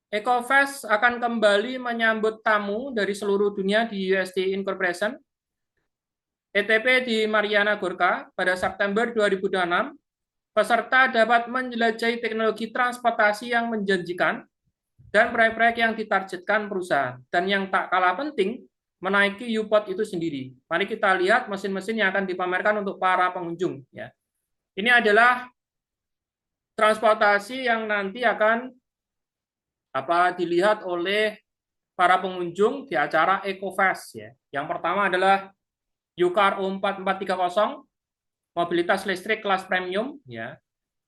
EcoFast akan kembali menyambut tamu dari seluruh dunia di USD Incorporation, ETP di Mariana Gorka pada September 2026. Peserta dapat menjelajahi teknologi transportasi yang menjanjikan dan proyek-proyek yang ditargetkan perusahaan. Dan yang tak kalah penting, menaiki U-Pod itu sendiri. Mari kita lihat mesin-mesin yang akan dipamerkan untuk para pengunjung. Ya. Ini adalah transportasi yang nanti akan dilihat oleh para pengunjung di acara EcoFest. Ya. Yang pertama adalah UCAR U4430, mobilitas listrik kelas premium. Ya.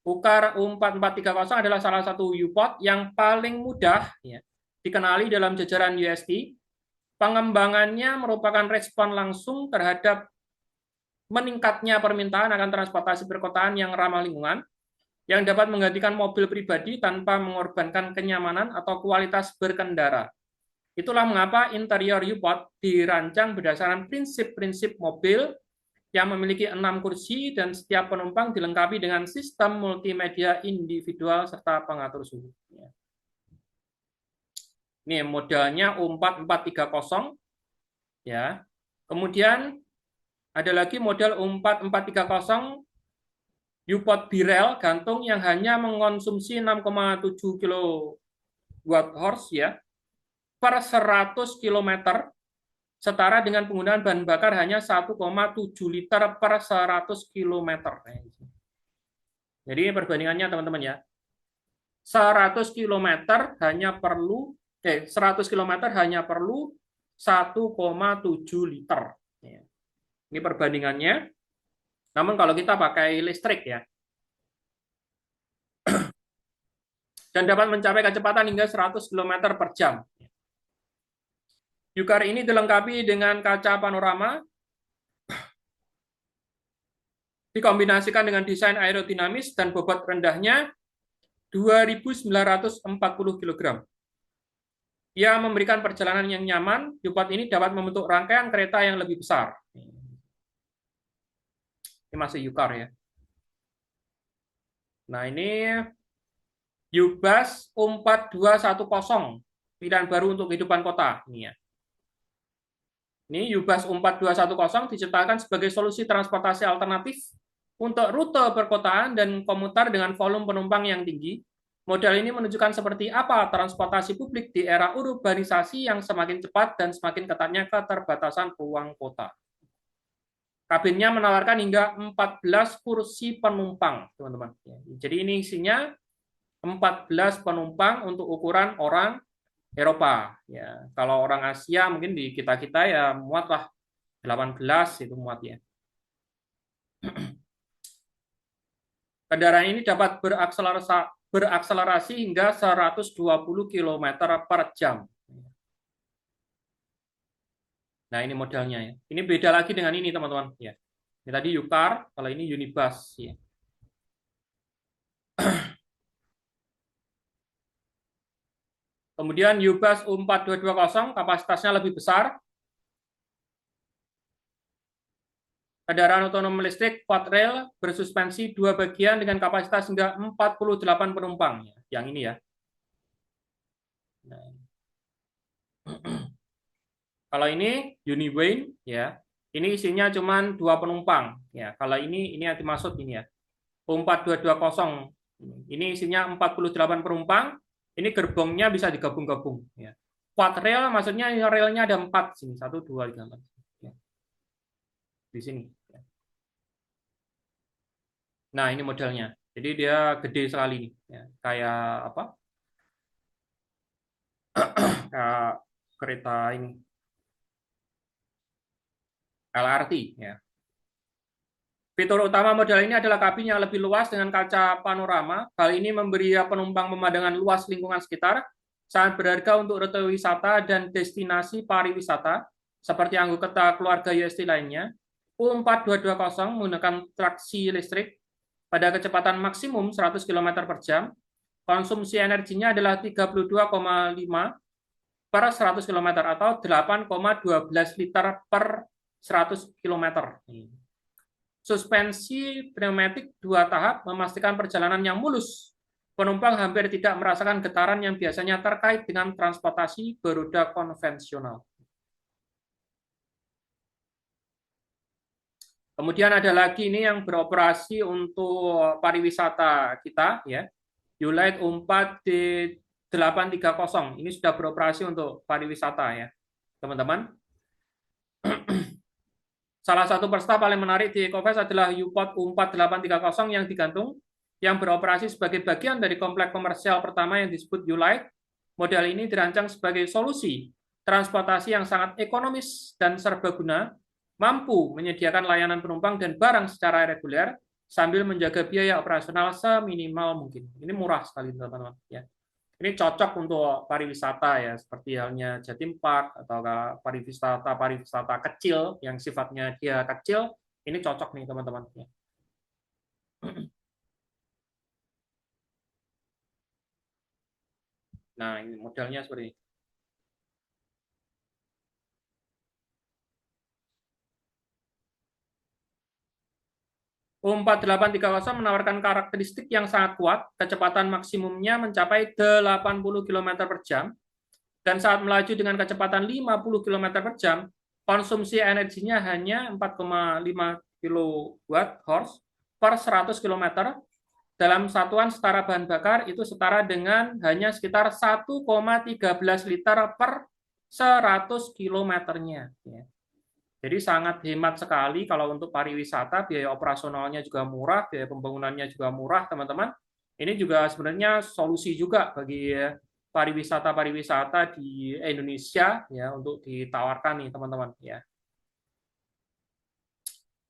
UCAR U4430 adalah salah satu U-Pod yang paling mudah ya, dikenali dalam jajaran USD. Pengembangannya merupakan respon langsung terhadap meningkatnya permintaan akan transportasi perkotaan yang ramah lingkungan, yang dapat menggantikan mobil pribadi tanpa mengorbankan kenyamanan atau kualitas berkendara. Itulah mengapa interior U-Pod dirancang berdasarkan prinsip-prinsip mobil yang memiliki 6 kursi dan setiap penumpang dilengkapi dengan sistem multimedia individual serta pengatur suhu. Ini modelnya U4430 ya. Kemudian ada lagi model U4430 U-Pod Birel gantung yang hanya mengonsumsi 6,7 kWh ya per 100 km, setara dengan penggunaan bahan bakar hanya 1,7 liter per 100 km. Jadi perbandingannya teman-teman ya. 100 km hanya perlu 100 km hanya perlu 1,7 liter. Ini perbandingannya. Namun kalau kita pakai listrik ya, dan dapat mencapai kecepatan hingga 100 km per jam. U-Car ini dilengkapi dengan kaca panorama, dikombinasikan dengan desain aerodinamis dan bobot rendahnya 2.940 kg. Ia memberikan perjalanan yang nyaman. U-Pod ini dapat membentuk rangkaian kereta yang lebih besar. Ini masih U-Car ya. Nah ini U-Bus U4210, pilihan baru untuk kehidupan kota. Ini ya. Ini U-Bus U4210 diciptakan sebagai solusi transportasi alternatif untuk rute perkotaan dan komuter dengan volume penumpang yang tinggi. Model ini menunjukkan seperti apa transportasi publik di era urbanisasi yang semakin cepat dan semakin ketatnya keterbatasan ruang kota. Kabinnya menawarkan hingga 14 kursi penumpang, teman-teman. Jadi ini isinya 14 penumpang untuk ukuran orang Eropa. Ya, kalau orang Asia mungkin di kita-kita ya muatlah 18 itu muat ya. Kendaraan ini dapat berakselerasi hingga 120 km per jam. Nah, ini modelnya ya. Ini beda lagi dengan ini, teman-teman. Ya. Ini tadi U-Car, kalau ini Unibus ya. Kemudian U-Bus U4220 kapasitasnya lebih besar. Kendaraan otonom listrik quad rail bersuspensi 2 bagian dengan kapasitas hingga 48 penumpang. Yang ini ya. Nah. Kalau ini Uniway ya. Ini isinya cuma 2 penumpang ya. Kalau ini yang dimaksud ini ya. U4220. Ini isinya 48 penumpang. Ini gerbongnya bisa digabung-gabung ya. Quad rail maksudnya railnya ada 4 sini, 1 2 3 4. Ya. Di sini. Ya. Nah, ini modelnya. Jadi dia gede sekali nih, ya. Kayak apa? Kayak kereta ini LRT, ya. Fitur utama model ini adalah kabin yang lebih luas dengan kaca panorama. Hal ini memberi penumpang pemandangan luas lingkungan sekitar, sangat berharga untuk rute wisata dan destinasi pariwisata, seperti anggota keluarga UST lainnya. U4220 menggunakan traksi listrik pada kecepatan maksimum 100 km per jam. Konsumsi energinya adalah 32,5 per 100 km atau 8,12 liter per 100 km. Suspensi pneumatik 2 tahap memastikan perjalanan yang mulus. Penumpang hampir tidak merasakan getaran yang biasanya terkait dengan transportasi beroda konvensional. Kemudian ada lagi ini yang beroperasi untuk pariwisata kita, ya. Ulight U4 D830. Ini sudah beroperasi untuk pariwisata, ya, teman-teman. Salah satu peserta paling menarik di EcoFest adalah U-Pod U4830 yang digantung, yang beroperasi sebagai bagian dari komplek komersial pertama yang disebut Ulight. Model ini dirancang sebagai solusi transportasi yang sangat ekonomis dan serbaguna, mampu menyediakan layanan penumpang dan barang secara reguler, sambil menjaga biaya operasional seminimal mungkin. Ini murah sekali, teman-teman, ya. Ini cocok untuk pariwisata, ya, seperti halnya Jatim Park atau pariwisata kecil yang sifatnya dia kecil. Ini cocok nih, teman-teman. Nah, ini modelnya seperti ini. U4830 menawarkan karakteristik yang sangat kuat, kecepatan maksimumnya mencapai 80 km per jam, dan saat melaju dengan kecepatan 50 km per jam, konsumsi energinya hanya 4,5 kWh per 100 km. Dalam satuan setara bahan bakar itu setara dengan hanya sekitar 1,13 liter per 100 kilometernya. Jadi sangat hemat sekali kalau untuk pariwisata, biaya operasionalnya juga murah, biaya pembangunannya juga murah, teman-teman. Ini juga sebenarnya solusi juga bagi pariwisata-pariwisata di Indonesia, ya, untuk ditawarkan nih, teman-teman, ya.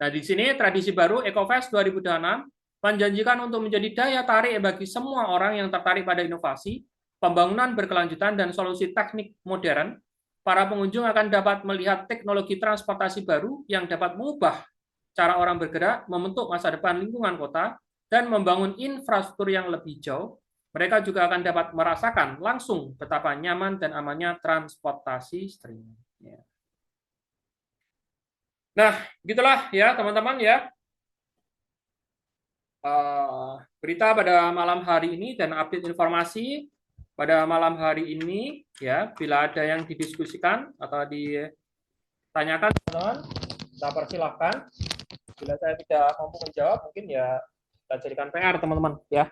Nah, di sini tradisi baru EcoFest 2026 menjanjikan untuk menjadi daya tarik bagi semua orang yang tertarik pada inovasi, pembangunan berkelanjutan, dan solusi teknik modern. Para pengunjung akan dapat melihat teknologi transportasi baru yang dapat mengubah cara orang bergerak, membentuk masa depan lingkungan kota, dan membangun infrastruktur yang lebih jauh. Mereka juga akan dapat merasakan langsung betapa nyaman dan amannya transportasi streaming. Nah, gitulah, ya, teman-teman, ya. Berita pada malam hari ini dan update informasi pada malam hari ini, ya. Bila ada yang didiskusikan atau ditanyakan, teman-teman, kita persilahkan. Bila saya tidak mampu menjawab, mungkin ya kita jadikan PR, teman-teman, ya.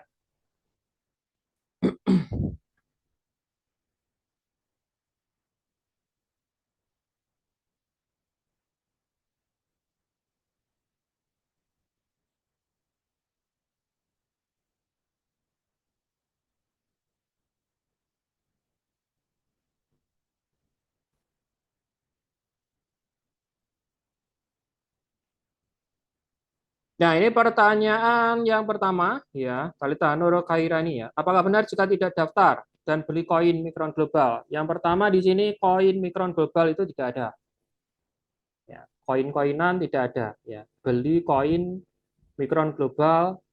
Nah, ini pertanyaan yang pertama, ya, Talita Nur Khairani, ya. Apakah benar jika tidak daftar dan beli koin Mikron Global? Yang pertama di sini koin Mikron Global itu tidak ada. Ya, koin-koinan tidak ada, ya. Beli koin Mikron Global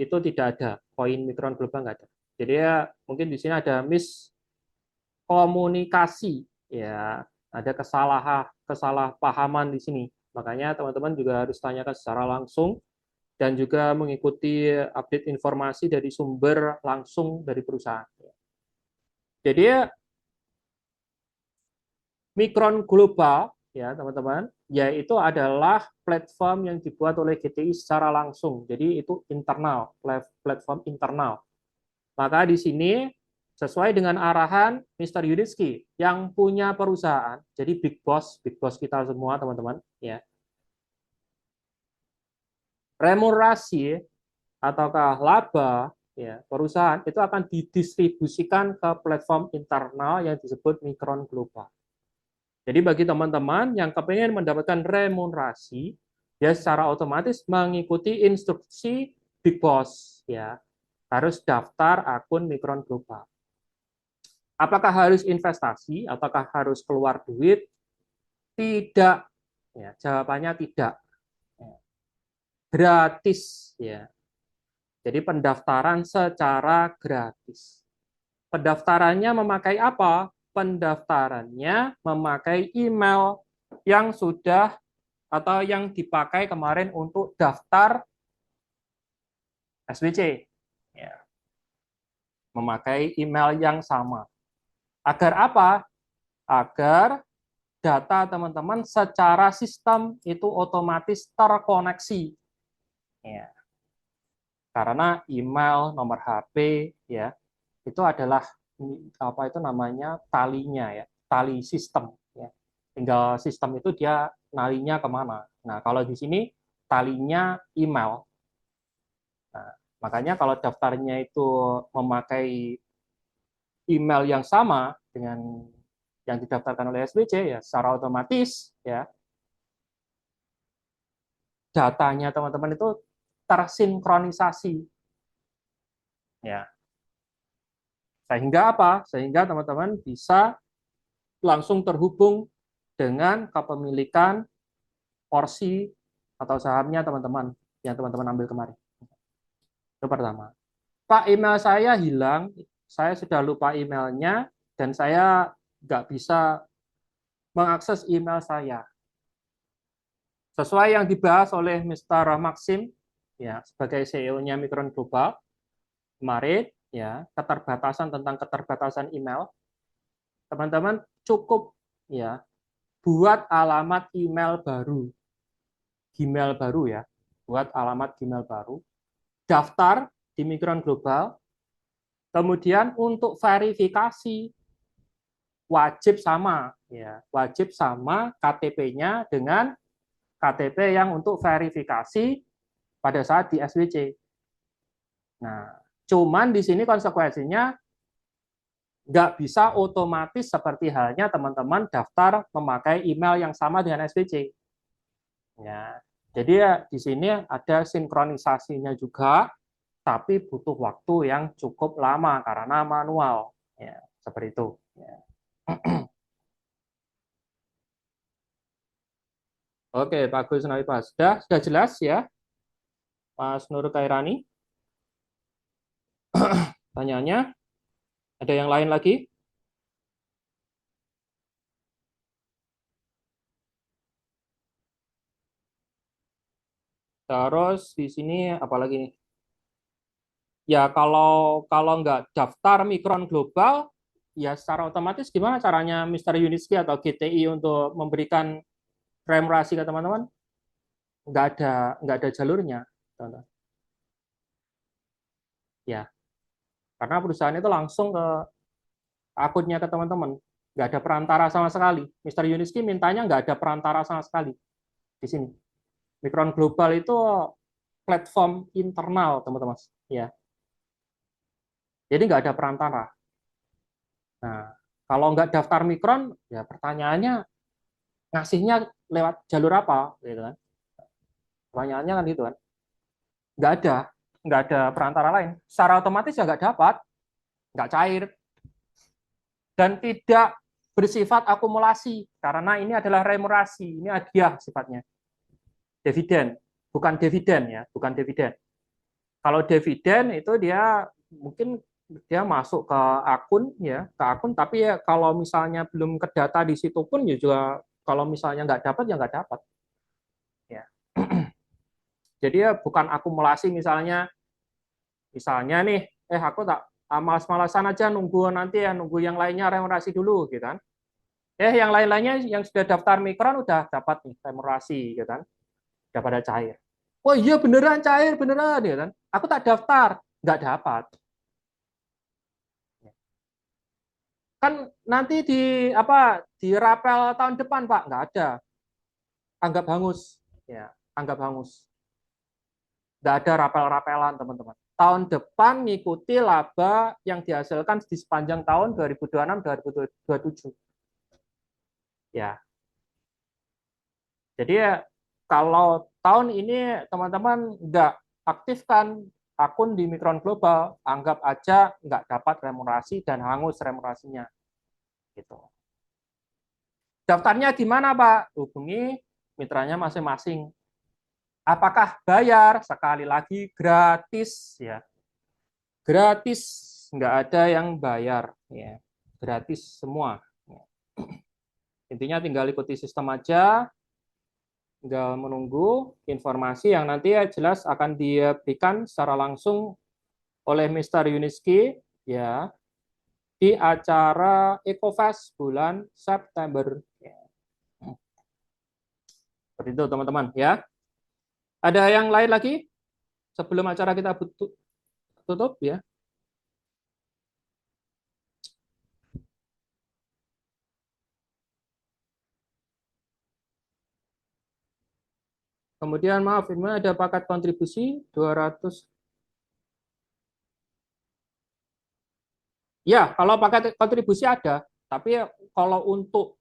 itu tidak ada. Koin Mikron Global nggak ada. Jadi ya mungkin di sini ada miskomunikasi, ya. Ada kesalahpahaman di sini. Makanya teman-teman juga harus tanyakan secara langsung dan juga mengikuti update informasi dari sumber langsung dari perusahaan. Jadi Mikron Global, ya teman-teman, yaitu adalah platform yang dibuat oleh GTI secara langsung. Jadi itu internal, platform internal. Maka di sini sesuai dengan arahan Mr. Yuditsky yang punya perusahaan, jadi big boss kita semua, teman-teman, ya. remunerasi ataukah laba ya perusahaan itu akan didistribusikan ke platform internal yang disebut Micron Global. Jadi bagi teman-teman yang kepengen mendapatkan remunerasi, ya secara otomatis mengikuti instruksi Big Boss ya. Harus daftar akun Micron Global. Apakah harus investasi? Apakah harus keluar duit? Tidak. Ya, jawabannya tidak. Gratis ya. Jadi pendaftaran secara gratis. Pendaftarannya memakai apa? Pendaftarannya memakai email yang sudah atau yang dipakai kemarin untuk daftar SBC. Ya. Memakai email yang sama. Agar apa? Agar data teman-teman secara sistem itu otomatis terkoneksi. Ya. Karena email, nomor HP, ya itu adalah apa itu namanya talinya ya, tali sistem. Ya. Tinggal sistem itu dia nalinya kemana. Nah kalau di sini talinya email. Nah, makanya kalau daftarnya itu memakai email yang sama dengan yang didaftarkan oleh SBC ya secara otomatis ya datanya teman-teman itu tersinkronisasi ya. Sehingga apa? Sehingga teman-teman bisa langsung terhubung dengan kepemilikan porsi atau sahamnya teman-teman yang teman-teman ambil kemarin. Itu pertama. Pak, email saya hilang, saya sudah lupa emailnya, dan saya nggak bisa mengakses email saya. Sesuai yang dibahas oleh Mr. Maxim, ya sebagai CEO-nya Micron Global kemarin, ya keterbatasan tentang keterbatasan email, teman-teman cukup ya buat alamat email baru, Gmail baru ya, buat alamat Gmail baru, daftar di Micron Global, kemudian untuk verifikasi wajib sama ya, wajib sama KTP-nya dengan KTP yang untuk verifikasi pada saat di SWC. Nah, cuman di sini konsekuensinya nggak bisa otomatis seperti halnya teman-teman daftar memakai email yang sama dengan SBC. Ya, jadi ya di sini ada sinkronisasinya juga, tapi butuh waktu yang cukup lama karena manual. Ya, seperti itu. Ya. Oke, bagus Nabi Pak. Sudah jelas ya, Mas Nur Kairani? Tanyanya, ada yang lain lagi? Terus di sini apalagi nih? Ya kalau nggak daftar Micron Global, ya secara otomatis gimana caranya Mr. Uniski atau GTI untuk memberikan remunerasi ke teman-teman? Nggak ada jalurnya, teman-teman. Ya, karena perusahaan itu langsung ke akunnya ke teman-teman, nggak ada perantara sama sekali. Mr. Uniski mintanya nggak ada perantara sama sekali di sini. Micron Global itu platform internal, teman-teman. Ya, jadi nggak ada perantara. Nah, kalau nggak daftar Micron, ya pertanyaannya ngasihnya lewat jalur apa, gitu kan? Pertanyaannya kan gitu kan, ada, nggak ada perantara lain. Secara otomatis ya nggak dapat, nggak cair, dan tidak bersifat akumulasi karena ini adalah remunerasi, ini hadiah sifatnya, dividen, bukan dividen ya, bukan dividen. Kalau dividen itu dia mungkin dia masuk ke akun ya, ke akun, tapi ya kalau misalnya belum kedata di situ pun ya juga kalau misalnya nggak dapat ya nggak dapat. Ya. Jadi ya bukan akumulasi misalnya nih, aku tak malas-malasan aja nunggu nanti ya nunggu yang lainnya remunerasi dulu gitu kan. Yang lain-lainnya yang sudah daftar Micron udah dapat nih remunerasi gitu kan. Udah pada cair. Oh iya beneran cair beneran gitu kan. Aku tak daftar, nggak dapat. Kan nanti di rapel tahun depan Pak nggak ada. Anggap hangus ya, anggap hangus. nggak ada rapel-rapelan, teman-teman. Tahun depan ngikuti laba yang dihasilkan di sepanjang tahun 2026-2027. Ya, jadi ya, kalau tahun ini teman-teman nggak aktifkan akun di Micron Global, anggap aja nggak dapat remunerasi dan hangus remunerasinya. Gitu. Daftarnya gimana, Pak? Hubungi mitranya masing-masing. Apakah bayar? Sekali lagi gratis ya. Gratis, nggak ada yang bayar ya. Gratis semua. Intinya tinggal ikuti sistem aja, tinggal menunggu informasi yang nanti ya jelas akan diberikan secara langsung oleh Mr. Yuniski ya di acara EcoFest bulan September. Seperti itu teman-teman ya. Ada yang lain lagi sebelum acara kita tutup ya? Kemudian maaf, ini ada paket kontribusi 200. Ya, kalau paket kontribusi ada, tapi kalau untuk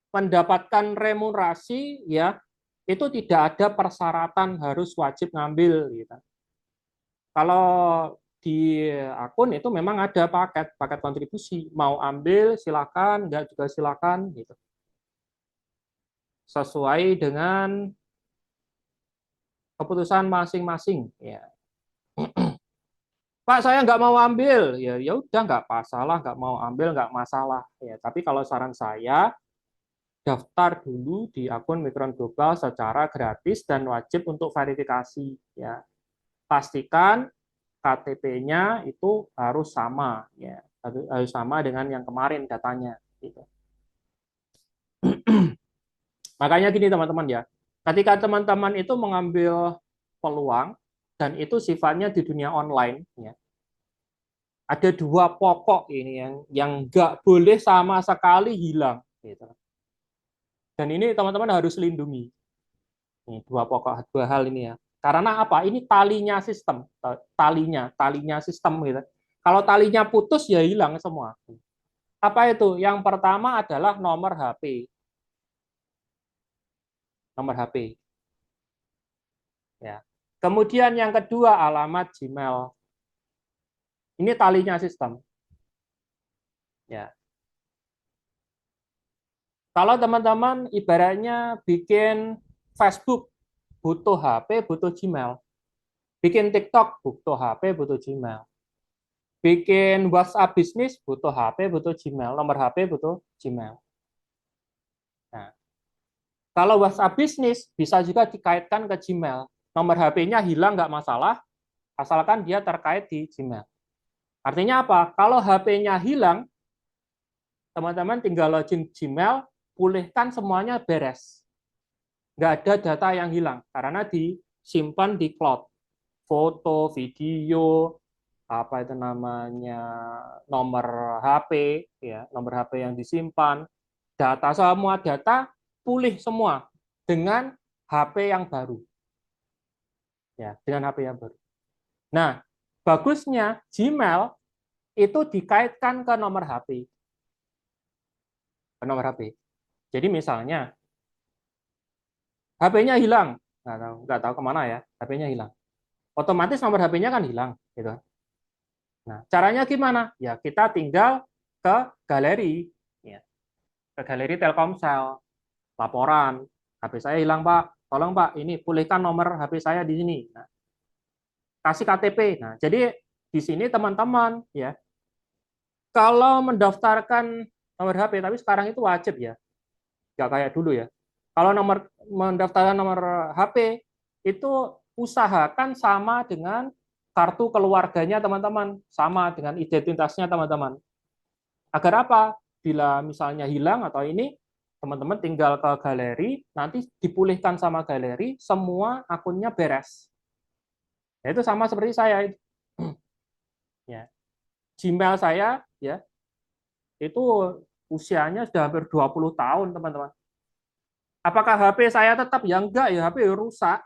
mendapatkan remunerasi ya itu tidak ada persyaratan harus wajib ngambil gitu. Kalau di akun itu memang ada paket kontribusi, mau ambil silakan, enggak juga silakan gitu. Sesuai dengan keputusan masing-masing ya. Pak, saya nggak mau ambil, ya udah nggak masalah, nggak mau ambil nggak masalah ya. Tapi kalau saran saya daftar dulu di akun Micron Global secara gratis dan wajib untuk verifikasi ya. Pastikan KTP-nya itu harus sama ya, harus sama dengan yang kemarin datanya gitu. Makanya gini teman-teman ya, ketika teman-teman itu mengambil peluang dan itu sifatnya di dunia online ya, ada dua pokok ini yang nggak boleh sama sekali hilang gitu. Dan ini teman-teman harus lindungi. Ini dua hal ini ya. Karena apa? Ini talinya sistem, talinya sistem gitu. Kalau talinya putus ya hilang semua. Apa itu? Yang pertama adalah nomor HP. Nomor HP. Ya. Kemudian yang kedua alamat Gmail. Ini talinya sistem. Ya. Kalau teman-teman ibaratnya bikin Facebook, butuh HP, butuh Gmail. Bikin TikTok, butuh HP, butuh Gmail. Bikin WhatsApp bisnis, butuh HP, butuh Gmail. Nomor HP, butuh Gmail. Nah, kalau WhatsApp bisnis, bisa juga dikaitkan ke Gmail. Nomor HP-nya hilang, nggak masalah, asalkan dia terkait di Gmail. Artinya apa? Kalau HP-nya hilang, teman-teman tinggal login Gmail, pulihkan semuanya beres. Nggak ada data yang hilang, karena disimpan di cloud. Foto, video, apa itu namanya, nomor HP, ya, nomor HP yang disimpan, data semua data pulih semua dengan HP yang baru. Ya, dengan HP yang baru. Nah, bagusnya Gmail itu dikaitkan ke nomor HP. Ke nomor HP. Jadi misalnya HP-nya hilang, nggak tahu kemana ya, HP-nya hilang. Otomatis nomor HP-nya kan hilang, gitu. Nah, caranya gimana? Ya kita tinggal ke galeri, ya, ke galeri Telkomsel, laporan, HP saya hilang Pak, tolong Pak, ini pulihkan nomor HP saya di sini. Nah, kasih KTP. Nah, jadi di sini teman-teman ya, kalau mendaftarkan nomor HP, tapi sekarang itu wajib ya, nggak kayak dulu ya. Kalau mendaftarkan nomor HP itu usahakan sama dengan kartu keluarganya teman-teman, sama dengan identitasnya teman-teman. Agar apa? Bila misalnya hilang atau ini, teman-teman tinggal ke galeri, nanti dipulihkan sama galeri, semua akunnya beres. Ya, itu sama seperti saya. Ya. Gmail saya ya itu usianya sudah hampir 20 tahun, teman-teman. Apakah HP saya tetap? Ya enggak, ya HP rusak.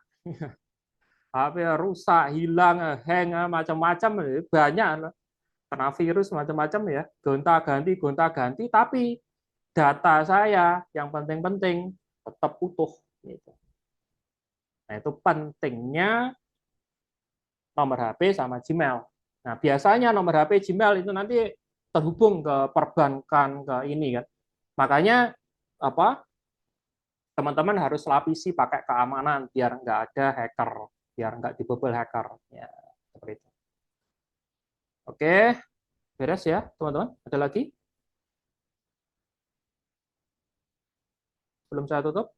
HP rusak, hilang, hang, macam-macam, banyak kena virus macam-macam ya, gonta-ganti, tapi data saya yang penting-penting tetap utuh. Gitu. Nah, itu pentingnya nomor HP sama Gmail. Nah, biasanya nomor HP Gmail itu nanti terhubung ke perbankan, ke ini kan. Makanya apa? Teman-teman harus lapisi pakai keamanan biar nggak ada hacker, biar nggak dibobol hacker. Ya, seperti itu. Oke, beres ya, teman-teman. Ada lagi? Belum saya tutup?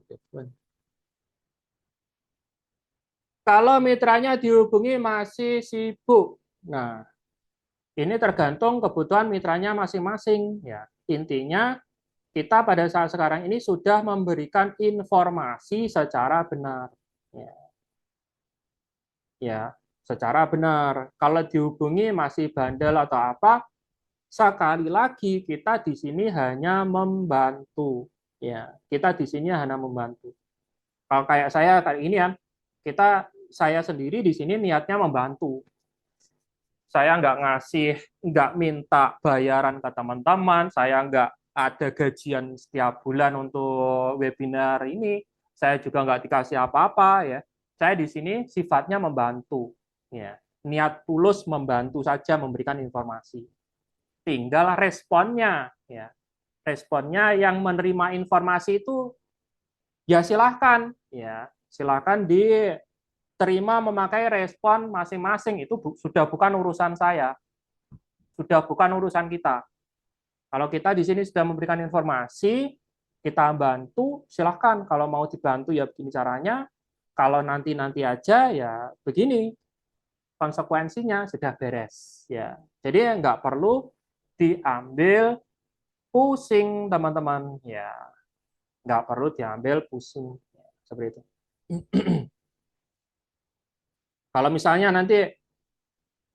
Oke. Kalau mitranya dihubungi masih sibuk. Nah, ini tergantung kebutuhan mitranya masing-masing. Ya, intinya kita pada saat sekarang ini sudah memberikan informasi secara benar. Ya, ya, secara benar. Kalau dihubungi masih bandel atau apa, sekali lagi kita di sini hanya membantu. Ya, kita di sini hanya membantu. Kalau kayak saya kali ini kan, saya sendiri di sini niatnya membantu. Saya nggak minta bayaran ke teman-teman, saya nggak ada gajian setiap bulan untuk webinar ini, saya juga nggak dikasih apa-apa ya. Saya di sini sifatnya membantu, ya. Niat tulus membantu saja memberikan informasi. Tinggal responnya, ya. Responnya yang menerima informasi itu ya silahkan, ya. Silahkan diterima memakai respon masing-masing, itu sudah bukan urusan saya, sudah bukan urusan kita. Kalau kita di sini sudah memberikan informasi, kita bantu, silahkan. Kalau mau dibantu ya begini caranya. Kalau nanti-nanti aja ya begini, konsekuensinya sudah beres. Ya, jadi nggak perlu diambil pusing teman-teman. Ya, nggak perlu diambil pusing. Ya, seperti itu. Kalau misalnya nanti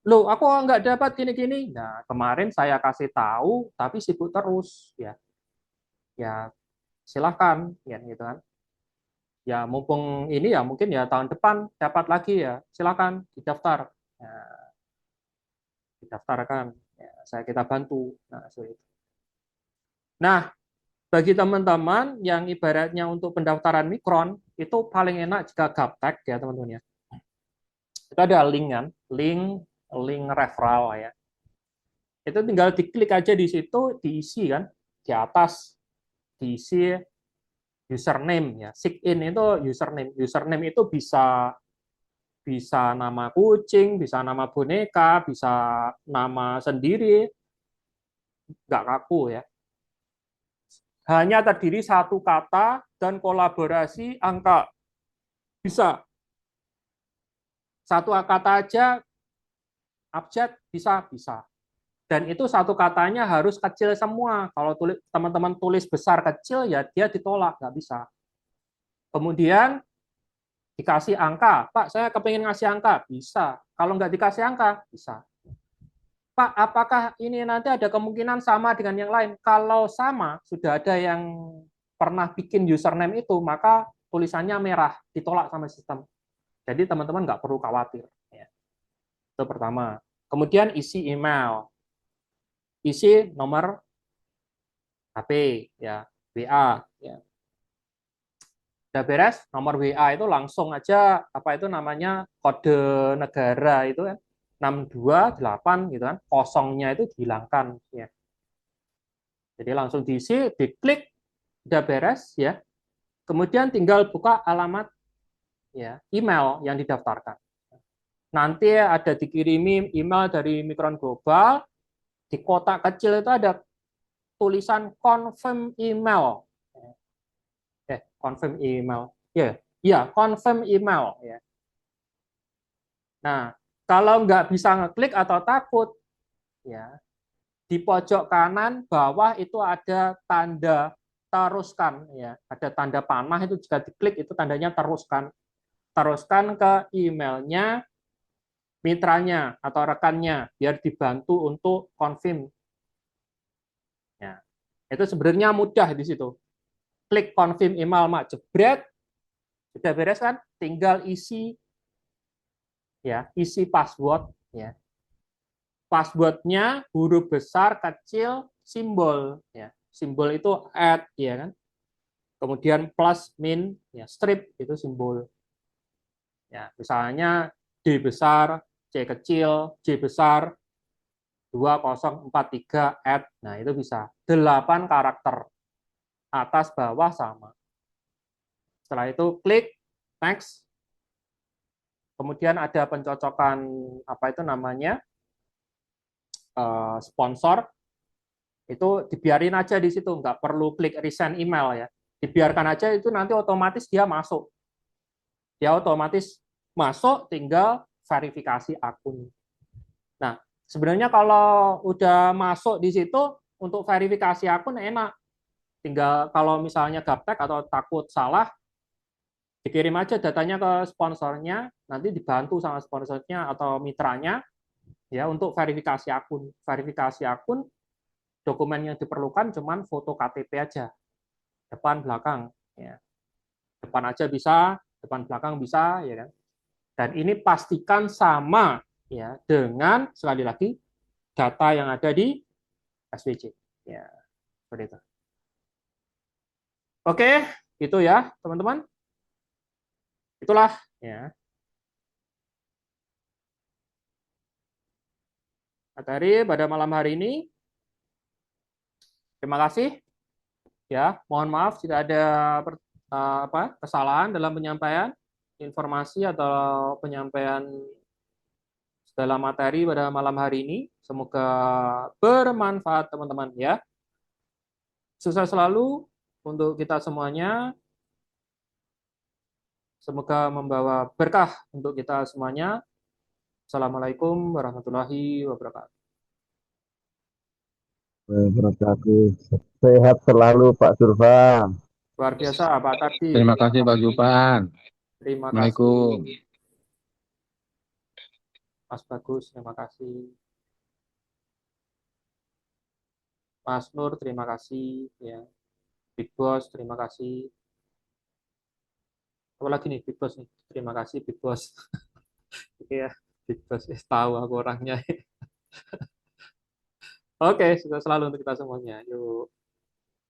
loh, aku nggak dapat gini-gini. Nah, kemarin saya kasih tahu, tapi sibuk terus. Ya silahkan, ya gitu kan. Ya mumpung ini ya mungkin ya tahun depan dapat lagi ya, silahkan didaftar. Ya, didaftarkan, ya, kita bantu. Nah, seperti itu. Nah, bagi teman-teman yang ibaratnya untuk pendaftaran Mikron, itu paling enak jika gaptek ya teman-teman ya. Itu ada link kan, link referral ya. Itu tinggal diklik aja di situ, diisi kan, di atas diisi username ya. Sign in itu username. Username itu bisa bisa nama kucing, bisa nama boneka, bisa nama sendiri, nggak kaku ya. Hanya terdiri satu kata dan kolaborasi angka. Bisa. Satu kata aja, abjad, bisa. Dan itu satu katanya harus kecil semua. Kalau teman-teman tulis besar kecil, ya dia ditolak, nggak bisa. Kemudian dikasih angka, Pak, saya kepingin ngasih angka, bisa. Kalau nggak dikasih angka, bisa. Pak, apakah ini nanti ada kemungkinan sama dengan yang lain? Kalau sama, sudah ada yang pernah bikin username itu, maka tulisannya merah, ditolak sama sistem. Jadi teman-teman nggak perlu khawatir. Ya. Itu pertama. Kemudian isi email, isi nomor HP, ya, WA. Ya. Udah beres, nomor WA itu langsung aja, apa itu namanya, kode negara itu kan, 628 gitu kan, kosongnya itu dihilangkan. Ya. Jadi langsung diisi, diklik, udah beres ya. Kemudian tinggal buka alamat ya email yang didaftarkan. Nanti ada dikirimi email dari Mikron Global, di kotak kecil itu ada tulisan confirm email. Confirm email. Confirm email ya. Nah, kalau nggak bisa ngeklik atau takut ya, di pojok kanan bawah itu ada tanda teruskan ya, ada tanda panah itu jika diklik itu tandanya teruskan. Teruskan ke emailnya mitranya atau rekannya biar dibantu untuk confirm. Ya. Itu sebenarnya mudah di situ. Klik confirm email, Mak, jebret, sudah beres kan? Tinggal isi password ya. Passwordnya huruf besar, kecil, simbol ya. Simbol itu @ ya kan. Kemudian plus, min, ya strip itu simbol. Ya, misalnya D besar, C kecil, J besar, 2043 @ nah itu bisa 8 karakter atas bawah sama. Setelah itu klik next. Kemudian ada pencocokan apa itu namanya sponsor, itu dibiarin aja di situ, nggak perlu klik resend email ya, dibiarkan aja, itu nanti otomatis dia masuk, tinggal verifikasi akun. Nah, sebenarnya kalau udah masuk di situ untuk verifikasi akun enak, tinggal kalau misalnya gaptek atau takut salah, dikirim aja datanya ke sponsornya, nanti dibantu sama sponsornya atau mitranya ya untuk verifikasi akun. Verifikasi akun, dokumen yang diperlukan cuman foto KTP aja, depan belakang ya. Depan aja bisa, depan belakang bisa ya kan. Dan ini pastikan sama ya dengan sekali lagi data yang ada di SWC ya, seperti itu. Oke, itu ya teman-teman. Itulah ya materi pada malam hari ini. Terima kasih ya. Mohon maaf jika ada kesalahan dalam penyampaian informasi atau penyampaian segala materi pada malam hari ini. Semoga bermanfaat teman-teman ya. Sukses selalu untuk kita semuanya. Semoga membawa berkah untuk kita semuanya. Assalamualaikum warahmatullahi wabarakatuh. Wabarakatuh. Sehat selalu Pak Surfa. Luar biasa Pak Tardi. Terima kasih Pak Jupan. Terima Assalamualaikum. kasih Mas Bagus. Terima kasih Mas Nur. Terima kasih ya. Big Boss. Terima kasih. Apa lagi nih Big Boss nih? Terima kasih Big Boss. Oke ya, Big Boss. Tahu aku orangnya. Oke, sukses selalu untuk kita semuanya. Yuk.